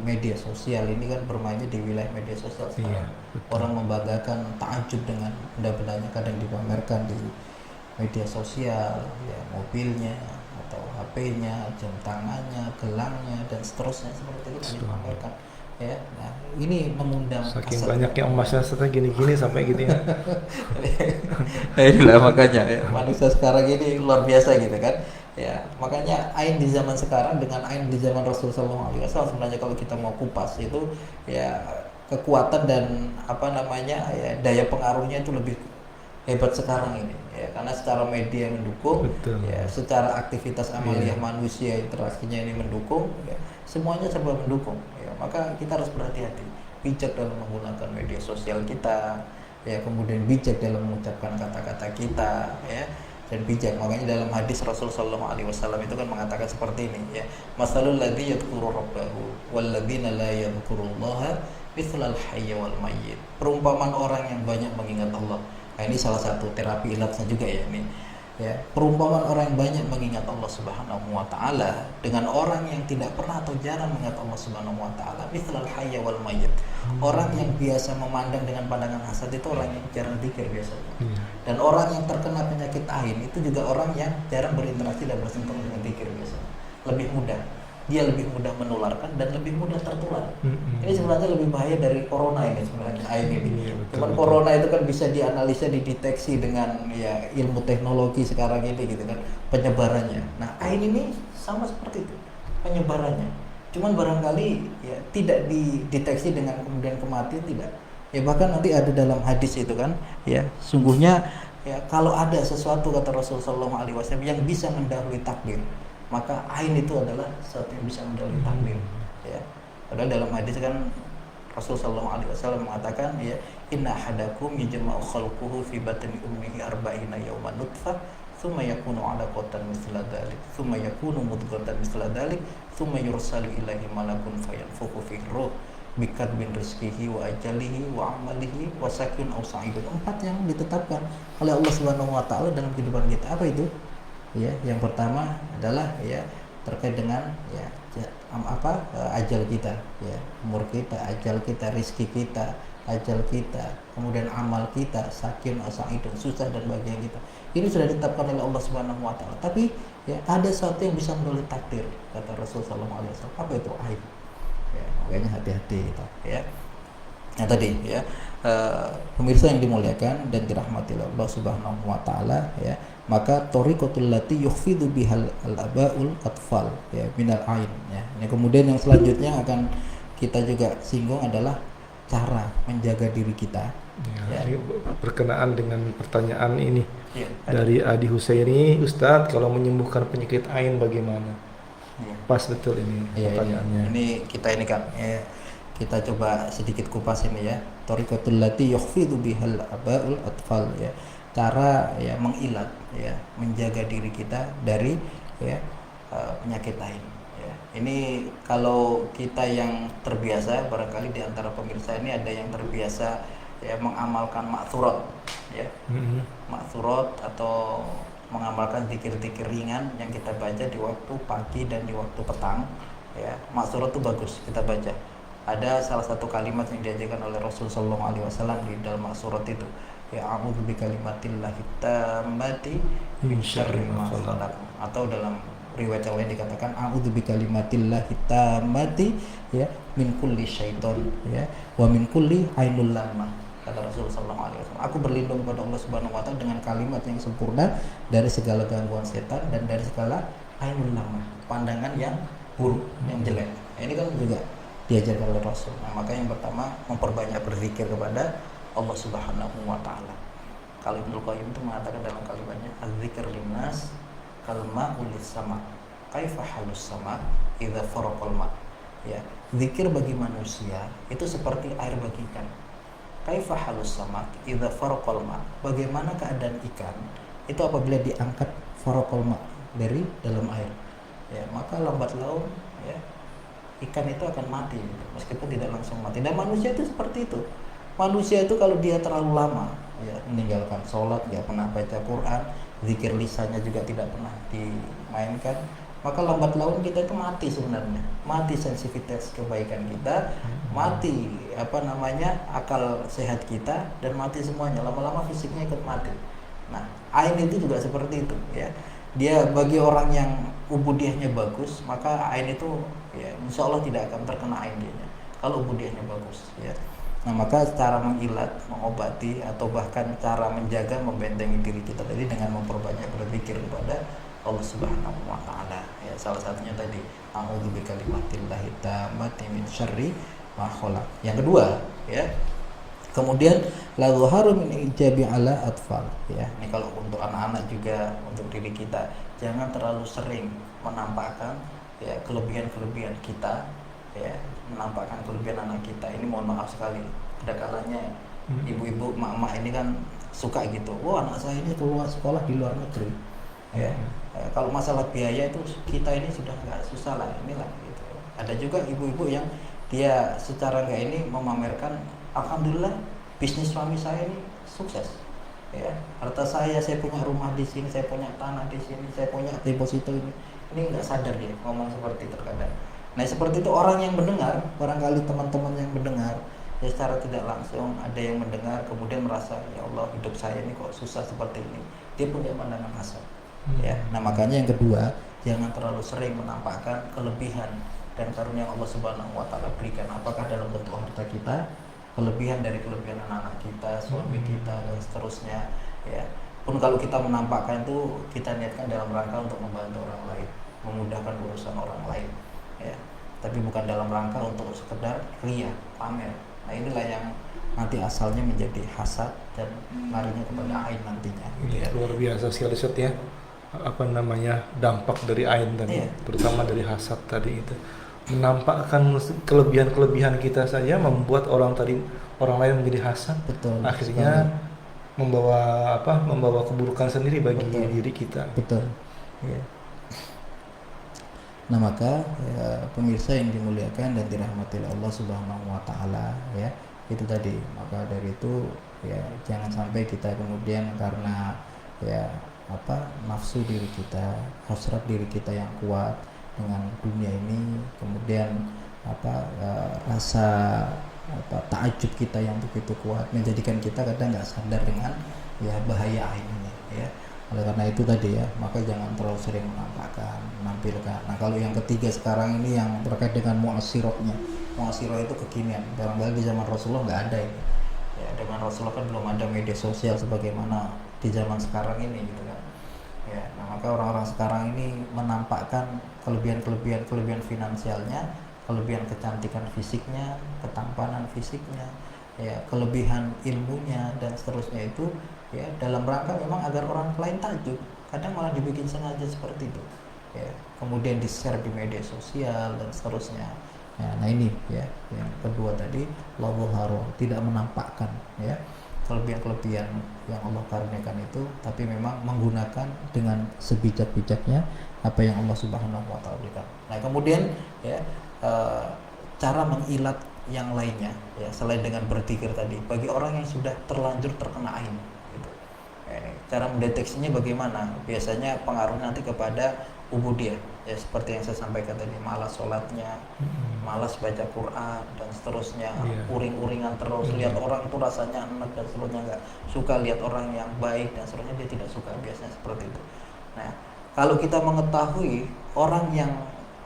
media sosial ini kan bermainnya di wilayah media sosial sekarang. Iya, betul. Orang membanggakan, takjub dengan benda-bendanya kadang dipamerkan di media sosial, ya mobilnya atau HP-nya, jam tangannya, gelangnya dan seterusnya seperti itu dipamerkan. Ya, nah ini mengundang Saking hasad. banyaknya emasnya setelah gini-gini sampai gitu ya. Inilah makanya ya, manusia sekarang ini luar biasa gitu kan. Ya, makanya ain di zaman sekarang dengan ain di zaman Rasulullah SAW sebenarnya kalau kita mau kupas itu ya kekuatan dan ya daya pengaruhnya itu lebih hebat sekarang ini ya, karena secara media mendukung. Betul. Ya, secara aktivitas amaliyah Iya. manusia interaksinya ini mendukung ya, semuanya serba mendukung ya, maka kita harus berhati-hati, bijak dalam menggunakan media sosial kita ya, kemudian bijak dalam mengucapkan kata-kata kita ya, dan bijak. Makanya dalam hadis Rasulullah SAW itu kan mengatakan seperti ini ya, masalul ladzi yadhkuru rabbahu wal ladzina la yadhkurullaha mithlal hayy wal mayyit. Perumpamaan orang yang banyak mengingat Allah. Nah, ini salah satu terapi ilatnya juga ya ini. Ya, perumpamaan orang yang banyak mengingat Allah Subhanahu wa taala dengan orang yang tidak pernah atau jarang mengingat Allah Subhanahu wa taala, mithlal hayy wal mayyit. Orang yang biasa memandang dengan pandangan hasad itu orang yang jarang zikir biasanya. Iya. Dan orang yang terkena penyakit ain itu juga orang yang jarang berinteraksi dan bersentuhan dengan zikir biasanya. Lebih mudah, dia lebih mudah menularkan dan lebih mudah tertular. Ini sebenarnya lebih bahaya dari corona ini sebenarnya ain ini. Iya, betul, Cuman betul. corona itu kan bisa dianalisa, dideteksi dengan ya ilmu teknologi sekarang ini gitu kan, penyebarannya. Nah ain ini sama seperti itu penyebarannya. Cuman barangkali ya tidak dideteksi dengan kemudian kematian, tidak. Ya bahkan nanti ada dalam hadis itu kan, ya sungguhnya ya kalau ada sesuatu kata Rasulullah SAW yang bisa mendahului takdir, maka ain itu adalah sesuatu yang bisa mendahului takdir. Ya, padahal dalam hadis kan Rasulullah SAW mengatakan ya, inna ahadakum yajma'u khalquhu fi batni ummihi arba'ina yawman nutfah thumma yakunu 'alaqatan mithla dhalik thumma yakunu mudghatan mithla dhalik thumma yursalu ilaihi malakun fayanfukhu fihi ruh bikadbin rizqihi wa ajalihi wa amalihi wa sakun aw sa'idun. 4 yang ditetapkan oleh Allah Subhanahu wa taala dalam kehidupan kita. Apa itu? Ya, yang pertama adalah ya terkait dengan ya ajal kita, ya umur kita, ajal kita, rizki kita, ajal kita, kemudian amal kita, sakin, sa'idun, susah dan bahagia kita. Ini sudah ditetapkan oleh Allah Subhanahu wa taala. Tapi ya ada sesuatu yang bisa mendahului takdir kata Rasulullah SAW. Apa itu? Aib. Ya, makanya hati-hati gitu, ya. Nah tadi ya pemirsa yang dimuliakan dan dirahmati oleh Allah Subhanahu wa taala ya, maka tariqatul lati yukhfidu bihal al-abaul atfal ya minal ain ya. Ini kemudian yang selanjutnya akan kita juga singgung adalah cara menjaga diri kita. Ya, ini berkenaan dengan pertanyaan ini Ya, dari Adi Husaini, Ustadz, kalau menyembuhkan penyakit ain bagaimana? ya. Pas betul ini Ya, pertanyaannya. ini kita ini kan ya, kita coba sedikit kupas ini ya. Tariqatul lati yukhfidu bihal abaul atfal ya. Cara ya mengilat ya, menjaga diri kita dari ya penyakit ain ya. Ini kalau kita yang terbiasa, barangkali di antara pemirsa ini ada yang terbiasa ya mengamalkan maksurat. ya. Ma'thurat atau mengamalkan zikir-zikir ringan yang kita baca di waktu pagi dan di waktu petang, ya. Ma'thurat itu bagus kita baca. Ada salah satu kalimat yang diajarkan oleh Rasul sallallahu alaihi wasallam di dalam Ma'thurat itu, ya, a'udzu bikalimatillahi tammati min syarri ma khalaq, atau dalam riwayat lain dikatakan a'udzu bikalimatillahi tammati, ya, min kulli syaiton, ya, wa min kulli ainul lamah. Kata Rasul sallallahu alaihi wasallam, aku berlindung kepada Allah Subhanahu wa taala dengan kalimat yang sempurna dari segala gangguan setan dan dari segala ainul lamah, pandangan yang buruk, yang jelek. Ini kan juga diajarkan oleh Rasul. Nah, maka yang pertama memperbanyak berzikir kepada Allah Subhanahu wa taala. Kalau Ibnu Qayyim itu mengatakan dalam kalimatnya, az-zikr linnas kalma'ul sama, kaifa halus sama idza faraqal ma. Ya, zikir bagi manusia itu seperti air bagi ikan. Kaifa halus sama idza faraqal ma. Bagaimana keadaan ikan itu apabila diangkat faraqal ma dari dalam air. Ya, maka lambat laun, ya, ikan itu akan mati gitu, meskipun tidak langsung mati. Dan manusia itu seperti itu. Manusia itu kalau dia terlalu lama, ya, meninggalkan sholat, nggak pernah baca Quran, zikir lisannya juga tidak pernah dimainkan, maka lambat laun kita itu mati sebenarnya. Mati sensitivitas kebaikan kita, mati akal sehat kita, dan mati semuanya. Lama-lama fisiknya ikut mati. Nah, ain itu juga seperti itu, ya. Dia bagi orang yang ubudiahnya bagus, maka ain itu, ya, insya Allah tidak akan terkena ain dia kalau ubudiahnya bagus, ya. Nah, maka cara mengilat, mengobati, atau bahkan cara menjaga, membentengi diri kita tadi dengan memperbanyak berzikir kepada Allah Subhanahu wa taala. Ya, salah satunya tadi a'udzu bikalimatillahi tammati min syarri ma khalaq. Yang kedua, ya. Kemudian la zuharu min ijabi ala atfal, ya. Ini kalau untuk anak-anak juga, untuk diri kita, jangan terlalu sering menampakkan, ya, kelebihan-kelebihan kita, ya, menampakkan kelebihan anak kita. Ini mohon maaf sekali, ada kalanya ibu-ibu, mak-mak ini kan suka gitu, wah, anak saya ini keluar sekolah di luar negeri, ya. Kalau masalah biaya itu kita ini sudah nggak susah lah, inilah gitu. Ada juga ibu-ibu yang dia secara nggak ini memamerkan, alhamdulillah bisnis suami saya ini sukses, ya, harta saya punya rumah di sini, saya punya tanah di sini, saya punya deposito ini nggak sadar dia ngomong seperti terkadang. Nah, seperti itu orang yang mendengar, barangkali teman-teman yang mendengar, ya, secara tidak langsung ada yang mendengar kemudian merasa, ya Allah, hidup saya ini kok susah seperti ini, dia punya pandangan hasad, ya. Nah, makanya yang kedua, jangan terlalu sering menampakkan kelebihan dan karunia Allah Subhanahu wa taala berikan, apakah dalam bentuk harta kita, kelebihan dari kelebihan anak-anak kita, suami kita, dan seterusnya, ya. Pun kalau kita menampakkan itu, kita niatkan dalam rangka untuk membantu orang lain, memudahkan urusan orang lain, ya, tapi bukan dalam rangka untuk sekedar ria, pamer. Nah, inilah yang nanti asalnya menjadi hasad dan larinya kepada ain nantinya, gitu, ya. Luar biasa sekali, Ustaz, ya, dampak dari ain tadi, Iya. terutama dari hasad tadi itu. Menampakkan kelebihan-kelebihan kita saja membuat orang lain menjadi hasad. Betul. Akhirnya membawa keburukan sendiri bagi diri kita. Betul. Ya. Nah, maka, ya, pemirsa yang dimuliakan dan dirahmati oleh Allah Subhanahu wa taala, ya, itu tadi. Maka dari itu, ya, jangan sampai kita kemudian karena, ya, nafsu diri kita, hasrat diri kita yang kuat dengan dunia ini, kemudian rasa ta'ajub kita yang begitu kuat menjadikan kita kadang nggak sadar dengan, ya, bahaya ini, ya. Oleh karena itu tadi, ya, maka jangan terlalu sering menampilkan. Nah, kalau yang ketiga sekarang ini yang terkait dengan mu'asirotnya, mu'asirot itu kekinian, barangkali di zaman Rasulullah nggak ada ini, ya. Dengan Rasulullah kan belum ada media sosial sebagaimana di zaman sekarang ini, gitu kan, ya. Nah, maka orang-orang sekarang ini menampakkan kelebihan finansialnya, kelebihan kecantikan fisiknya, ketampanan fisiknya, ya, kelebihan ilmunya, dan seterusnya itu, ya, dalam rangka memang agar orang lain takjub. Kadang malah dibikin sengaja seperti itu, ya. Kemudian di-share di media sosial dan seterusnya. Ya, nah ini, ya, yang kedua tadi, ladzuharu, tidak menampakkan, ya, kelebihan-kelebihan yang Allah karuniakan itu, tapi memang menggunakan dengan sebijak-bijaknya apa yang Allah Subhanahu wa taala berikan. Nah, kemudian, ya, cara mengilat yang lainnya, ya, selain dengan berzikir tadi, bagi orang yang sudah terlanjur terkena ain, gitu. Cara mendeteksinya bagaimana? Biasanya pengaruh nanti kepada ubudiyah, ya seperti yang saya sampaikan tadi, malas sholatnya, malas baca Quran dan seterusnya, uring-uringan terus, lihat orang itu rasanya enak dan seterusnya, nggak suka lihat orang yang baik dan seterusnya, dia tidak suka, biasanya seperti itu. Nah, kalau kita mengetahui orang yang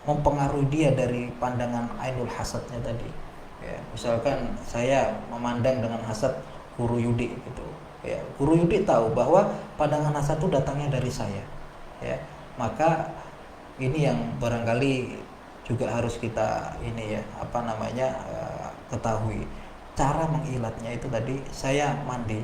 mempengaruhi dia dari pandangan ainul hasadnya tadi, ya misalkan saya memandang dengan hasad guru Yudi gitu, ya guru Yudi tahu bahwa pandangan hasad itu datangnya dari saya, ya maka ini yang barangkali juga harus kita ini ya ketahui cara mengilatnya. Itu tadi saya mandi,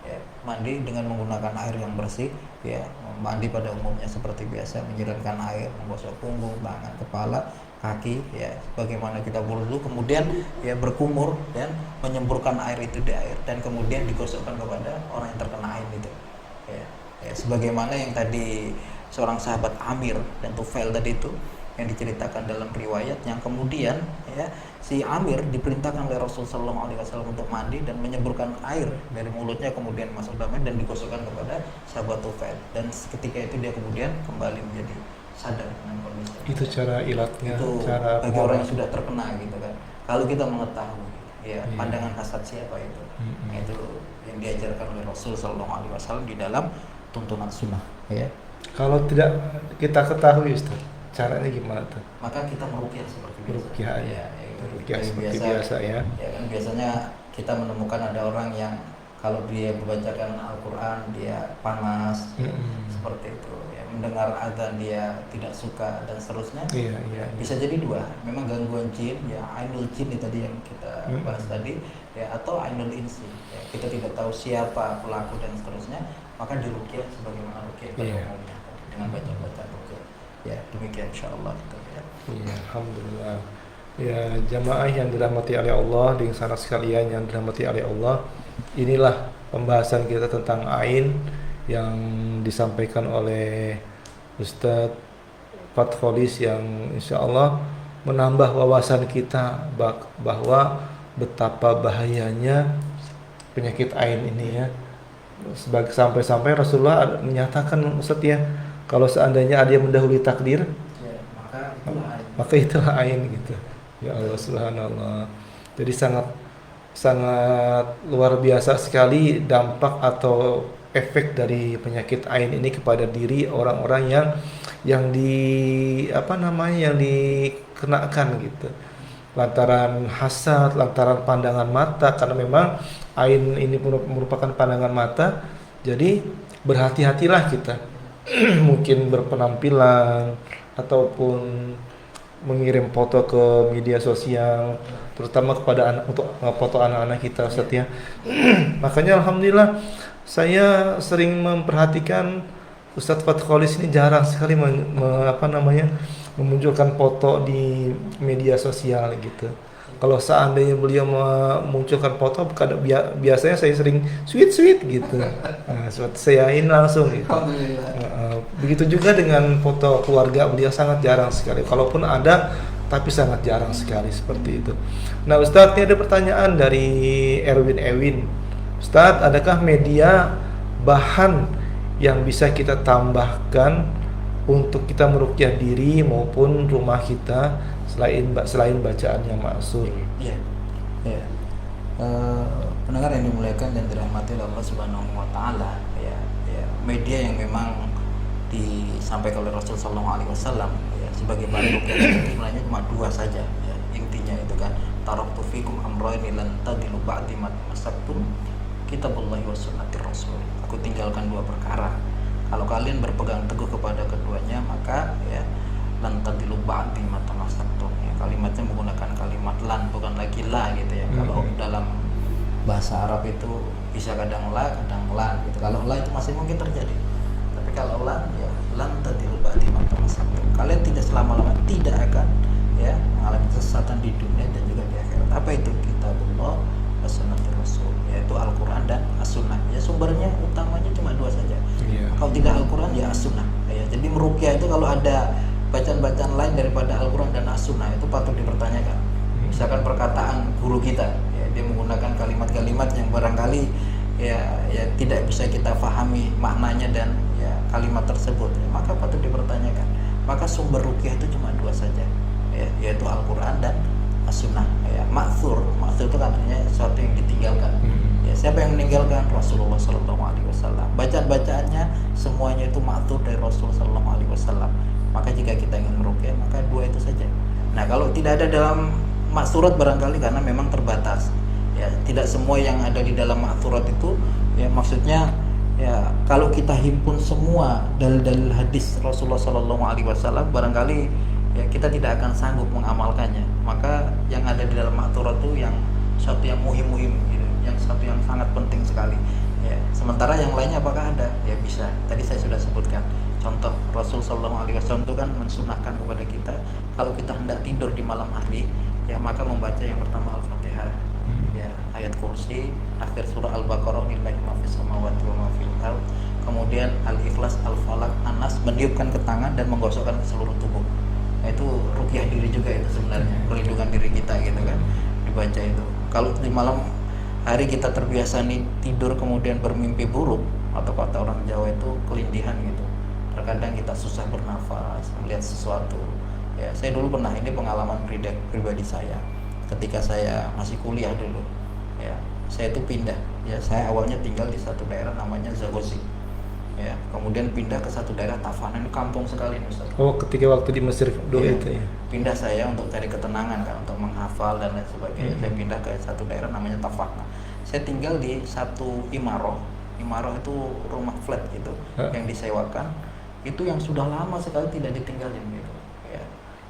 ya, mandi dengan menggunakan air yang bersih, ya mandi pada umumnya seperti biasa, menyiramkan air, menggosok punggung, tangan, kepala, kaki, ya bagaimana kita berwudu, kemudian ya berkumur dan menyemburkan air itu di air dan kemudian digosokkan kepada orang yang terkena air itu, ya sebagaimana yang tadi seorang sahabat Amir dan Tufail tadi itu yang diceritakan dalam riwayat, yang kemudian ya si Amir diperintahkan oleh Rasulullah SAW untuk mandi dan menyemburkan air dari mulutnya kemudian masuk dalam air dan digosokkan kepada sahabat Tufail, dan ketika itu dia kemudian kembali menjadi sadar dengan kondisi itu cara ilatnya, itu cara bagi orang yang sudah terkena gitu kan. Kalau kita mengetahui ya pandangan hasad siapa itu, itu yang diajarkan oleh Rasulullah SAW di dalam tuntunan sunnah, ya. Kalau tidak kita ketahui Ustaz, caranya gimana tuh? Maka kita meruqyah seperti biasa. Meruqyah ya, meruqyah seperti biasa ya. Ya kan biasanya kita menemukan ada orang yang kalau dia membacakan Al-Quran dia panas, seperti itu. Ya, mendengar azan dia tidak suka dan seterusnya. Iya. Bisa jadi dua, memang gangguan jin, ya ainul jin itu tadi yang kita bahas tadi, ya atau ainul insi. Ya, kita tidak tahu siapa pelaku dan seterusnya, maka diruqyah sebagaimana ruqyah pada umumnya dengan baca-baca ruqyah. Ya, demikian insyaallah gitu ya. Iya, alhamdulillah. Ya, jamaah yang dirahmati oleh Allah, dengan sanak sekalian yang dirahmati oleh Allah, inilah pembahasan kita tentang ain yang disampaikan oleh Ustadz Fatholis, yang insya Allah menambah wawasan kita bahwa betapa bahayanya penyakit ain ini ya. Sampai-sampai Rasulullah menyatakan, Ustadz ya, kalau seandainya ada yang mendahului takdir, Ya, maka itulah ain gitu. Ya Allah, subhanallah. Jadi sangat luar biasa sekali dampak atau efek dari penyakit ain ini kepada diri orang-orang yang dikenakan gitu. Lantaran hasad, lantaran pandangan mata, karena memang ain ini merupakan pandangan mata. Jadi berhati-hatilah kita. Mungkin berpenampilan ataupun mengirim foto ke media sosial, terutama kepada untuk foto anak-anak kita, Ustaz ya. Makanya alhamdulillah saya sering memperhatikan Ustadz Fatholis ini jarang sekali memunculkan foto di media sosial gitu. Kalau seandainya beliau memunculkan foto, biasanya saya sering sweet gitu. Nah, saya ini langsung gitu. Begitu juga dengan foto keluarga, beliau sangat jarang sekali. Kalaupun ada, tapi sangat jarang sekali seperti itu. Nah, Ustadz, ini ada pertanyaan dari Erwin Ewin. Ustadz, adakah media bahan yang bisa kita tambahkan untuk kita meruqyah diri maupun rumah kita selain bacaan yang ma'sur? Iya. Pendengar yang dimuliakan dan dirahmati oleh Allah Subhanahu wa taala, ya, media yang memang disampaikan oleh Rasulullah SAW, ya, sebagai bahan ruqyah jumlahnya cuma dua saja, ya, intinya itu kan, taraktu fikum amrayni lan tadilu ba'di ma tamassaktum kitabullahi wa sunnatir rasul. Aku tinggalkan dua perkara, kalau kalian berpegang teguh kepada keduanya, maka ya lan tadilu ba'di ma tamassaktum. Ya, kalimatnya menggunakan kalimat lan, bukan lagi la gitu ya. Kalau dalam bahasa Arab itu bisa kadang la, kadang lan gitu. Kalau la itu masih mungkin terjadi. Tapi kalau lan, ya lan tadilu ba'di ma tamassaktum. Kalian tidak selama-lamanya tidak akan ya mengalami kesesatan di dunia dan juga di akhirat. Apa itu? Kitabullah wa sunnatir rasul, yaitu Al-Quran dan As-Sunnah. Ya, sumbernya utamanya cuma dua saja. Kalau tidak Al-Quran ya As-Sunnah. Ya, jadi meruqyah itu kalau ada bacaan-bacaan lain daripada Al-Quran dan As-Sunnah itu patut dipertanyakan. Misalkan perkataan guru kita, ya, dia menggunakan kalimat-kalimat yang barangkali ya tidak bisa kita pahami maknanya dan ya kalimat tersebut, maka patut dipertanyakan. Maka sumber ruqyah itu cuma dua saja, ya, yaitu Al-Quran dan As-Sunnah. Ya, ma'thur itu kan artinya sesuatu yang ditinggalkan. Ya, siapa yang meninggalkan? Rasulullah SAW. Bacaan-bacaannya semuanya itu ma'thur dari Rasulullah SAW. Maka jika kita ingin meruqyah, maka dua itu saja. Nah, kalau tidak ada dalam maksurat barangkali karena memang terbatas. Ya, tidak semua yang ada di dalam maksurat itu, ya maksudnya ya kalau kita himpun semua dalil-dalil hadis Rasulullah SAW barangkali ya kita tidak akan sanggup mengamalkannya. Maka yang ada di dalam maksurat itu yang satu yang muhim gitu, yang satu yang sangat penting sekali. Ya, sementara yang lainnya apakah ada? Ya bisa. Tadi saya sudah sebutkan. Contoh Rasulullah SAW itu kan mensunahkan kepada kita kalau kita hendak tidur di malam hari, ya maka membaca yang pertama Al-Fatihah, ya ayat kursi, akhir surah Al-Baqarah, lillahi ma fis samawati wa ma fil ardh, kemudian Al-Ikhlas, Al-Falaq, An-Nas, meniupkan ke tangan dan menggosokkan ke seluruh tubuh. Nah, itu ruqyah diri juga itu sebenarnya, perlindungan diri kita gitu kan, dibaca itu. Kalau di malam hari kita terbiasa nih tidur kemudian bermimpi buruk, atau kata orang Jawa itu kelindihan gitu, terkadang kita susah bernafas, melihat sesuatu. Ya, saya dulu pernah, ini pengalaman pribadi saya. Ketika saya masih kuliah dulu, ya, saya itu pindah. Ya, saya awalnya tinggal di satu daerah namanya Zagozi. Ya, kemudian pindah ke satu daerah Tafana, ini kampung sekali, Ustaz. Oh, ketika waktu di Mesir dulu Ya, itu ya. pindah saya untuk cari ketenangan kan, untuk menghafal dan lain sebagainya. Saya pindah ke satu daerah namanya Tafana. Saya tinggal di satu imaroh. Imaroh itu rumah flat gitu, yang disewakan. Itu yang sudah lama sekali tidak ditinggalin gitu. Ya,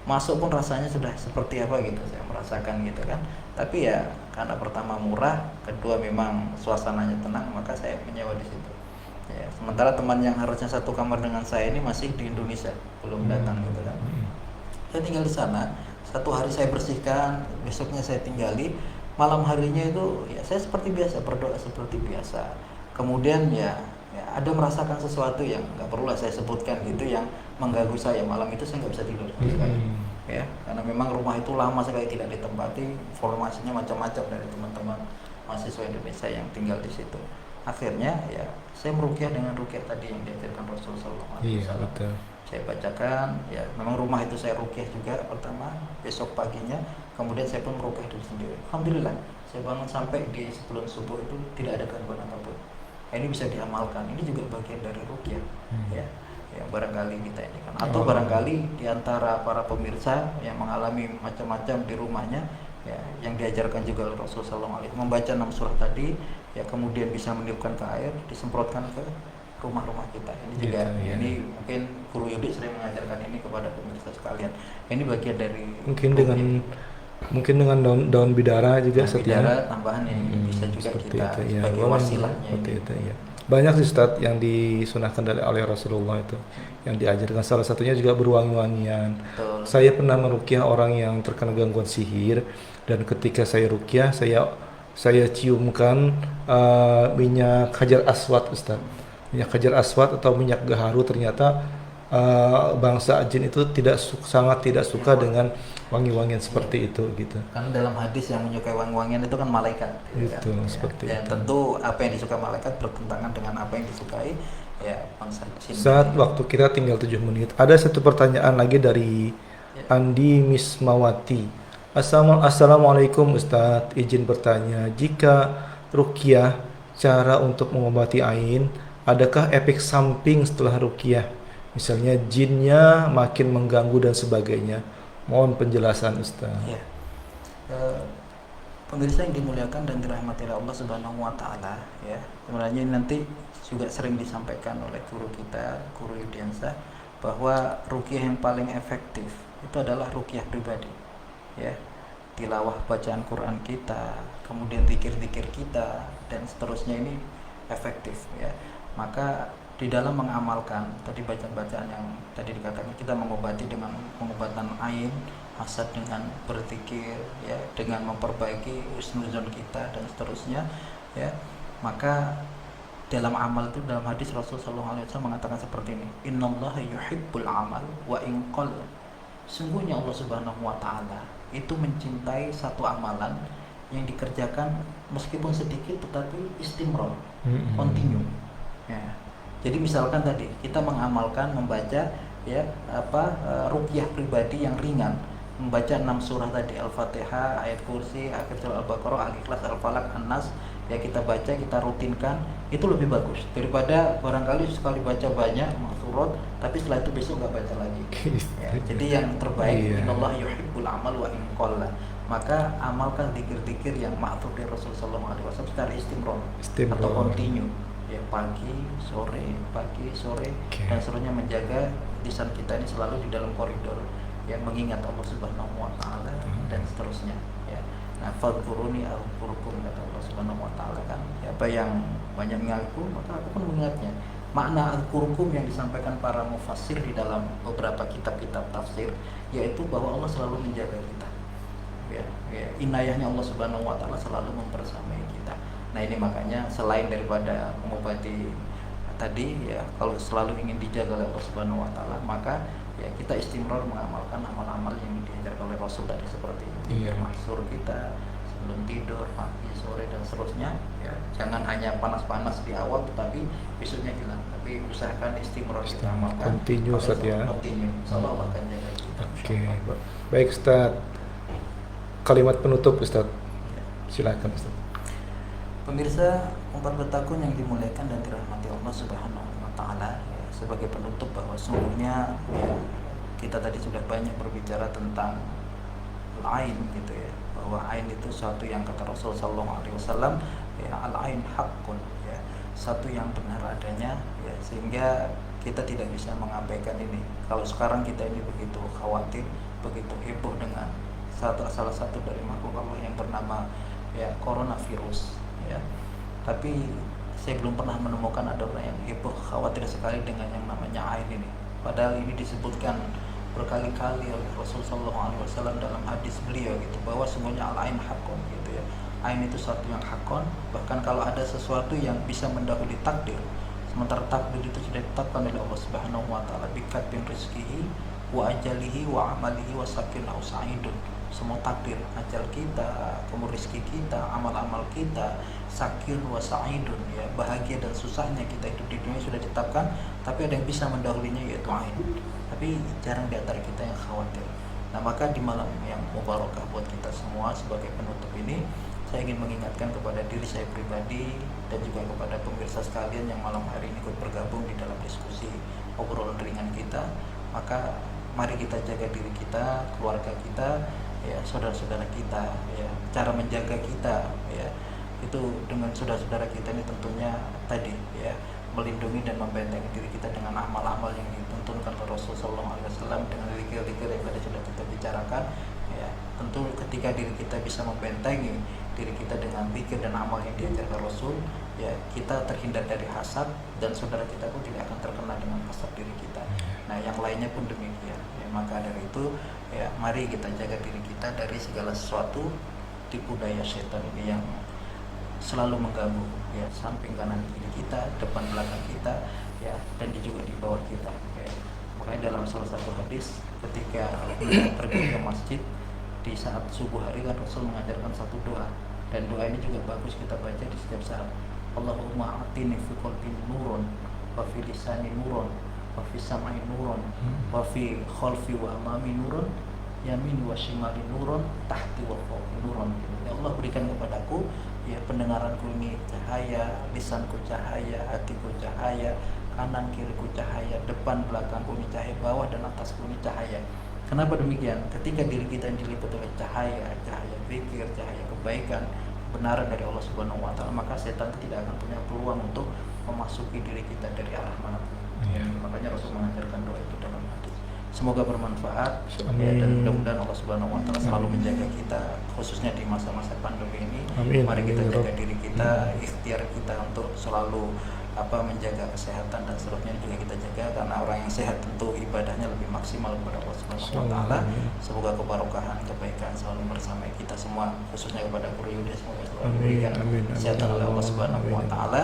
masuk pun rasanya sudah seperti apa gitu, saya merasakan gitu kan. Tapi ya karena pertama murah, kedua memang suasananya tenang, maka saya menyewa di situ. Ya, sementara teman yang harusnya satu kamar dengan saya ini masih di Indonesia, belum datang gitu kan. Saya tinggal di sana, satu hari saya bersihkan, besoknya saya tinggali, malam harinya itu ya saya seperti biasa berdoa seperti biasa. Kemudian ya ada merasakan sesuatu yang nggak perlu lah saya sebutkan gitu, yang mengganggu saya malam itu. Saya nggak bisa tidur sekali, ya karena memang rumah itu lama sekali tidak ditempati, informasinya macam-macam dari teman-teman mahasiswa Indonesia yang tinggal di situ. Akhirnya ya saya meruqyah dengan ruqyah tadi yang diajarkan Rasulullah SAW. Iya, betul. Saya bacakan, ya memang rumah itu saya ruqyah juga pertama, besok paginya, kemudian saya pun meruqyah diri sendiri. Alhamdulillah, saya bangun sampai di sebelum subuh itu tidak ada gangguan apapun. Ini bisa diamalkan, ini juga bagian dari ruqyah, ya barangkali kita ini kan, atau barangkali diantara para pemirsa yang mengalami macam-macam di rumahnya, ya yang diajarkan juga oleh Rasulullah SAW, membaca 6 surah tadi, ya kemudian bisa meniupkan ke air, disemprotkan ke rumah-rumah kita. Ini juga ini mungkin Guru Yudi sering mengajarkan ini kepada pemirsa sekalian. Ini bagian dari mungkin dengan daun bidara juga, bidara tambahan yang bisa juga kita itu, ya, sebagai wasilahnya itu, ya. Banyak sih Ustaz yang disunahkan oleh Rasulullah itu, yang diajarkan, salah satunya juga berwangi-wangian. Saya pernah meruqyah orang yang terkena gangguan sihir, dan ketika saya ruqyah saya ciumkan minyak hajar aswad, Ustaz. Minyak hajar aswad atau minyak gaharu, ternyata bangsa jin itu sangat tidak suka dengan wangi-wangian seperti itu gitu. Karena dalam hadis yang menyukai wangi-wangian itu kan malaikat. Itu kan? seperti itu. Tentu apa yang disukai malaikat bertentangan dengan apa yang disukai ya bangsa jin. Saat waktu kita tinggal 7 menit. Ada satu pertanyaan lagi dari Andi Mismawati. Assalamualaikum Ustadz, izin bertanya, jika ruqyah cara untuk mengobati ain, adakah efek samping setelah ruqyah? Misalnya jinnya makin mengganggu dan sebagainya. Mohon penjelasan Ustaz. Ya. Pemirsa yang dimuliakan dan dirahmati oleh Allah Subhanahu wa taala, ya. Sebenarnya ini nanti juga sering disampaikan oleh guru kita, Guru Yudiansa, bahwa ruqyah yang paling efektif itu adalah ruqyah pribadi. Ya. Tilawah bacaan Quran kita, kemudian zikir-zikir kita dan seterusnya ini efektif, ya. Maka di dalam mengamalkan tadi bacaan-bacaan yang tadi dikatakan, kita mengobati dengan pengobatan ain, hasad dengan berzikir, ya, dengan memperbaiki husnuzon kita dan seterusnya, ya. Maka dalam amal itu, dalam hadis Rasulullah SAW mengatakan seperti ini, innallaha yuhibbul amal wa in qalla. Sungguhnya Allah Subhanahu wa taala itu mencintai satu amalan yang dikerjakan meskipun sedikit tetapi istimror, continue. Ya. Jadi misalkan tadi kita mengamalkan membaca ruqyah pribadi yang ringan, membaca 6 surah tadi, Al-Fatihah, ayat kursi, akhir surah Al-Baqarah, Al-Ikhlas, Al-Falaq, An-Nas, ya kita baca, kita rutinkan, itu lebih bagus daripada barangkali sekali baca banyak surat tapi setelah itu besok nggak baca lagi. Ya, jadi yang terbaik, innallaha yuhibbul amal wa in qalla. Maka amalkan zikir-zikir yang ma'thur dari Rasulullah SAW secara istimror atau continue, ya pagi sore dan seterusnya, menjaga lisan kita ini selalu di dalam koridor yang mengingat Allah Subhanahu wa taala dan seterusnya, ya. Nah, fadhkuruni azkurkum, kata Allah Subhanahu wa taala kan. Siapa yang banyak mengingatku, maka aku pun mengingatnya. Makna azkurkum yang disampaikan para mufassir di dalam beberapa kitab-kitab tafsir yaitu bahwa Allah selalu menjaga kita. Ya, inayahnya Allah Subhanahu wa taala selalu membersamai kita. Nah, ini makanya selain daripada mengobati tadi, ya kalau selalu ingin dijaga oleh Allah Subhanahu wa taala, maka ya kita istimror mengamalkan amal-amal yang diajarkan oleh Rasul tadi, seperti mahsur kita sebelum tidur, pagi, sore dan seterusnya, ya. Jangan hanya panas-panas di awal tetapi besoknya hilang, tapi usahakan istimror kita amalkan. Continue, Ustaz, ya. Continue. Insyaallah Allah akan jaga kita. Oke. Baik, Ustaz. Kalimat penutup, Ustaz. Silakan, Ustaz. Pemirsa umat bertakun yang dimuliakan dan dirahmati Allah Subhanahu wa taala, ya, sebagai penutup bahwa sungguhnya ya, kita tadi sudah banyak berbicara tentang al-ain gitu ya, bahwa ain itu suatu yang kata Rasul sallallahu alaihi wasallam, ya al-ain haqqun, ya satu yang benar adanya, ya sehingga kita tidak bisa mengabaikan ini. Kalau sekarang kita ini begitu khawatir, begitu heboh dengan salah satu dari makhluk Allah yang bernama ya coronavirus, ya. Tapi saya belum pernah menemukan ada orang yang heboh khawatir sekali dengan yang namanya ain ini. Padahal ini disebutkan berkali-kali oleh Rasulullah SAW dalam hadis beliau gitu, bahwa semuanya al-ain hakon gitu ya. Ain itu sesuatu yang hakon, bahkan kalau ada sesuatu yang bisa mendahului takdir, sementara takdir itu sudah ditetapkan oleh Allah Subhanahu wa taala, bikat bin rizkihi wa ajalihi wa amalihi wa sakin au sa'idun. Semua takdir, ajal kita, kemudian rezeki kita, amal-amal kita, sakir wa sa'idun, ya bahagia dan susahnya kita hidup di dunia sudah ditetapkan, tapi ada yang bisa mendahulinya yaitu ain. Tapi jarang di antara kita yang khawatir. Nah, maka di malam yang mubarakah buat kita semua, sebagai penutup ini saya ingin mengingatkan kepada diri saya pribadi dan juga kepada pemirsa sekalian yang malam hari ini ikut bergabung di dalam diskusi obrolan ringan kita. Maka mari kita jaga diri kita, keluarga kita, ya saudara-saudara kita, ya cara menjaga kita, ya itu dengan saudara-saudara kita ini tentunya tadi ya melindungi dan membentengi diri kita dengan amal-amal yang dituntunkan oleh Rasulullah SAW, dengan zikir-zikir yang tadi sudah kita bicarakan, ya tentu ketika diri kita bisa membentengi diri kita dengan zikir dan amal yang diajarkan Rasul, ya kita terhindar dari hasad dan saudara kita pun tidak akan terkena dengan hasad diri kita. Nah, yang lainnya pun demikian. Ya, maka dari itu ya mari kita jaga diri kita dari segala sesuatu tipu daya setan ini yang selalu mengganggu, ya samping kanan kiri kita, depan belakang kita, ya dan juga di bawah kita, ya. Makanya dalam salah satu hadis ketika pergi ke masjid di saat subuh hari kan Rasul mengajarkan satu doa, dan doa ini juga bagus kita baca di setiap saat. Allahumma atini fi qalbi nurun wa fi lisani nurun wa fi sam'i nurun wa fi khalfi wa amami nurun yamin wa shimali nurun tahti wa fawqi nurun. Ya Allah, berikan kepadaku ya pendengaranku ini cahaya, lisanku cahaya, hatiku cahaya, kanan kiriku cahaya, depan belakangku ini cahaya, bawah dan atasku ini cahaya. Kenapa demikian? Ketika diri kita diliputi oleh cahaya, cahaya zikir, cahaya kebaikan, kebenaran dari Allah Subhanahu wa taala, maka setan tidak akan punya peluang untuk memasuki diri kita dari arah manapun. Makanya Rasul mengajarkan doa itu dalam hadis. Semoga bermanfaat, ya, dan mudah-mudahan Allah Subhanahu wa taala selalu menjaga kita khususnya di masa-masa pandemi ini. Amin. Mari kita jaga diri kita, ikhtiar kita untuk selalu menjaga kesehatan dan seterusnya juga kita jaga, karena orang yang sehat tentu ibadahnya lebih maksimal kepada Allah Subhanahu wa taala. Semoga kebarokahan, kebaikan selalu bersama kita semua, khususnya kepada Guru Yuda, semoga selalu diberikan kesehatan oleh Allah Subhanahu wa taala,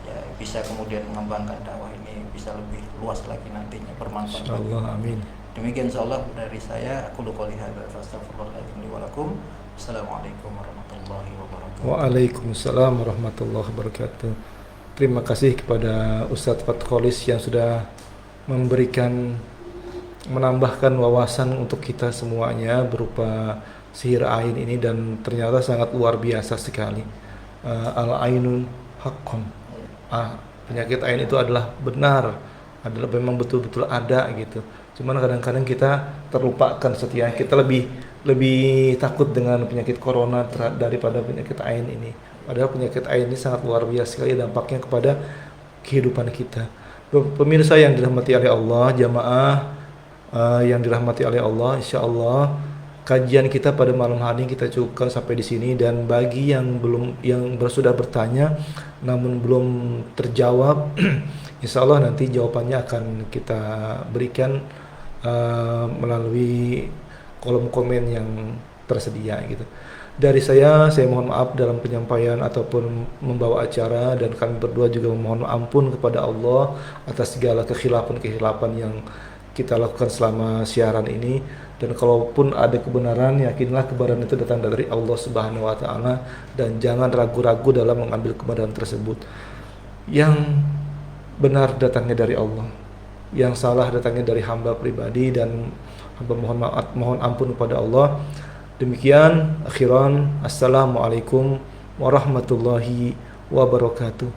ya bisa kemudian mengembangkan dakwah ini bisa lebih luas lagi nantinya, bermanfaat. Insyaallah, amin. Demikian insyaallah dari saya, aku qouli hadza wa astaghfirullahaladzim li wa lakum. Assalamualaikum warahmatullahi wabarakatuh. Waalaikumsalam warahmatullahi wabarakatuh. Terima kasih kepada Ustadz Fatkolis yang sudah menambahkan wawasan untuk kita semuanya berupa sihir ain ini, dan ternyata sangat luar biasa sekali. Al-ainun haqqon. Penyakit ain itu adalah benar, adalah memang betul-betul ada gitu. Cuman kadang-kadang kita terlupakan setia. Kita lebih takut dengan penyakit corona daripada penyakit ain ini. Padahal penyakit ain ini sangat luar biasa sekali dampaknya kepada kehidupan kita. Pemirsa yang dirahmati oleh Allah, jamaah yang dirahmati oleh Allah, insya Allah kajian kita pada malam hari ini kita cukupkan sampai di sini. Dan bagi yang sudah bertanya namun belum terjawab, insya Allah nanti jawabannya akan kita berikan melalui kolom komen yang tersedia gitu. Dari saya mohon maaf dalam penyampaian ataupun membawa acara, dan kami berdua juga memohon ampun kepada Allah atas segala kekhilafan yang kita lakukan selama siaran ini. Dan kalaupun ada kebenaran, yakinlah kebenaran itu datang dari Allah Subhanahu wa taala, dan jangan ragu-ragu dalam mengambil kebenaran tersebut. Yang benar datangnya dari Allah, yang salah datangnya dari hamba pribadi, dan hamba mohon ampun kepada Allah. Demikian akhiran, assalamualaikum warahmatullahi wabarakatuh.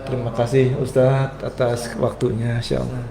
Terima kasih Ustadz atas waktunya, insyaallah.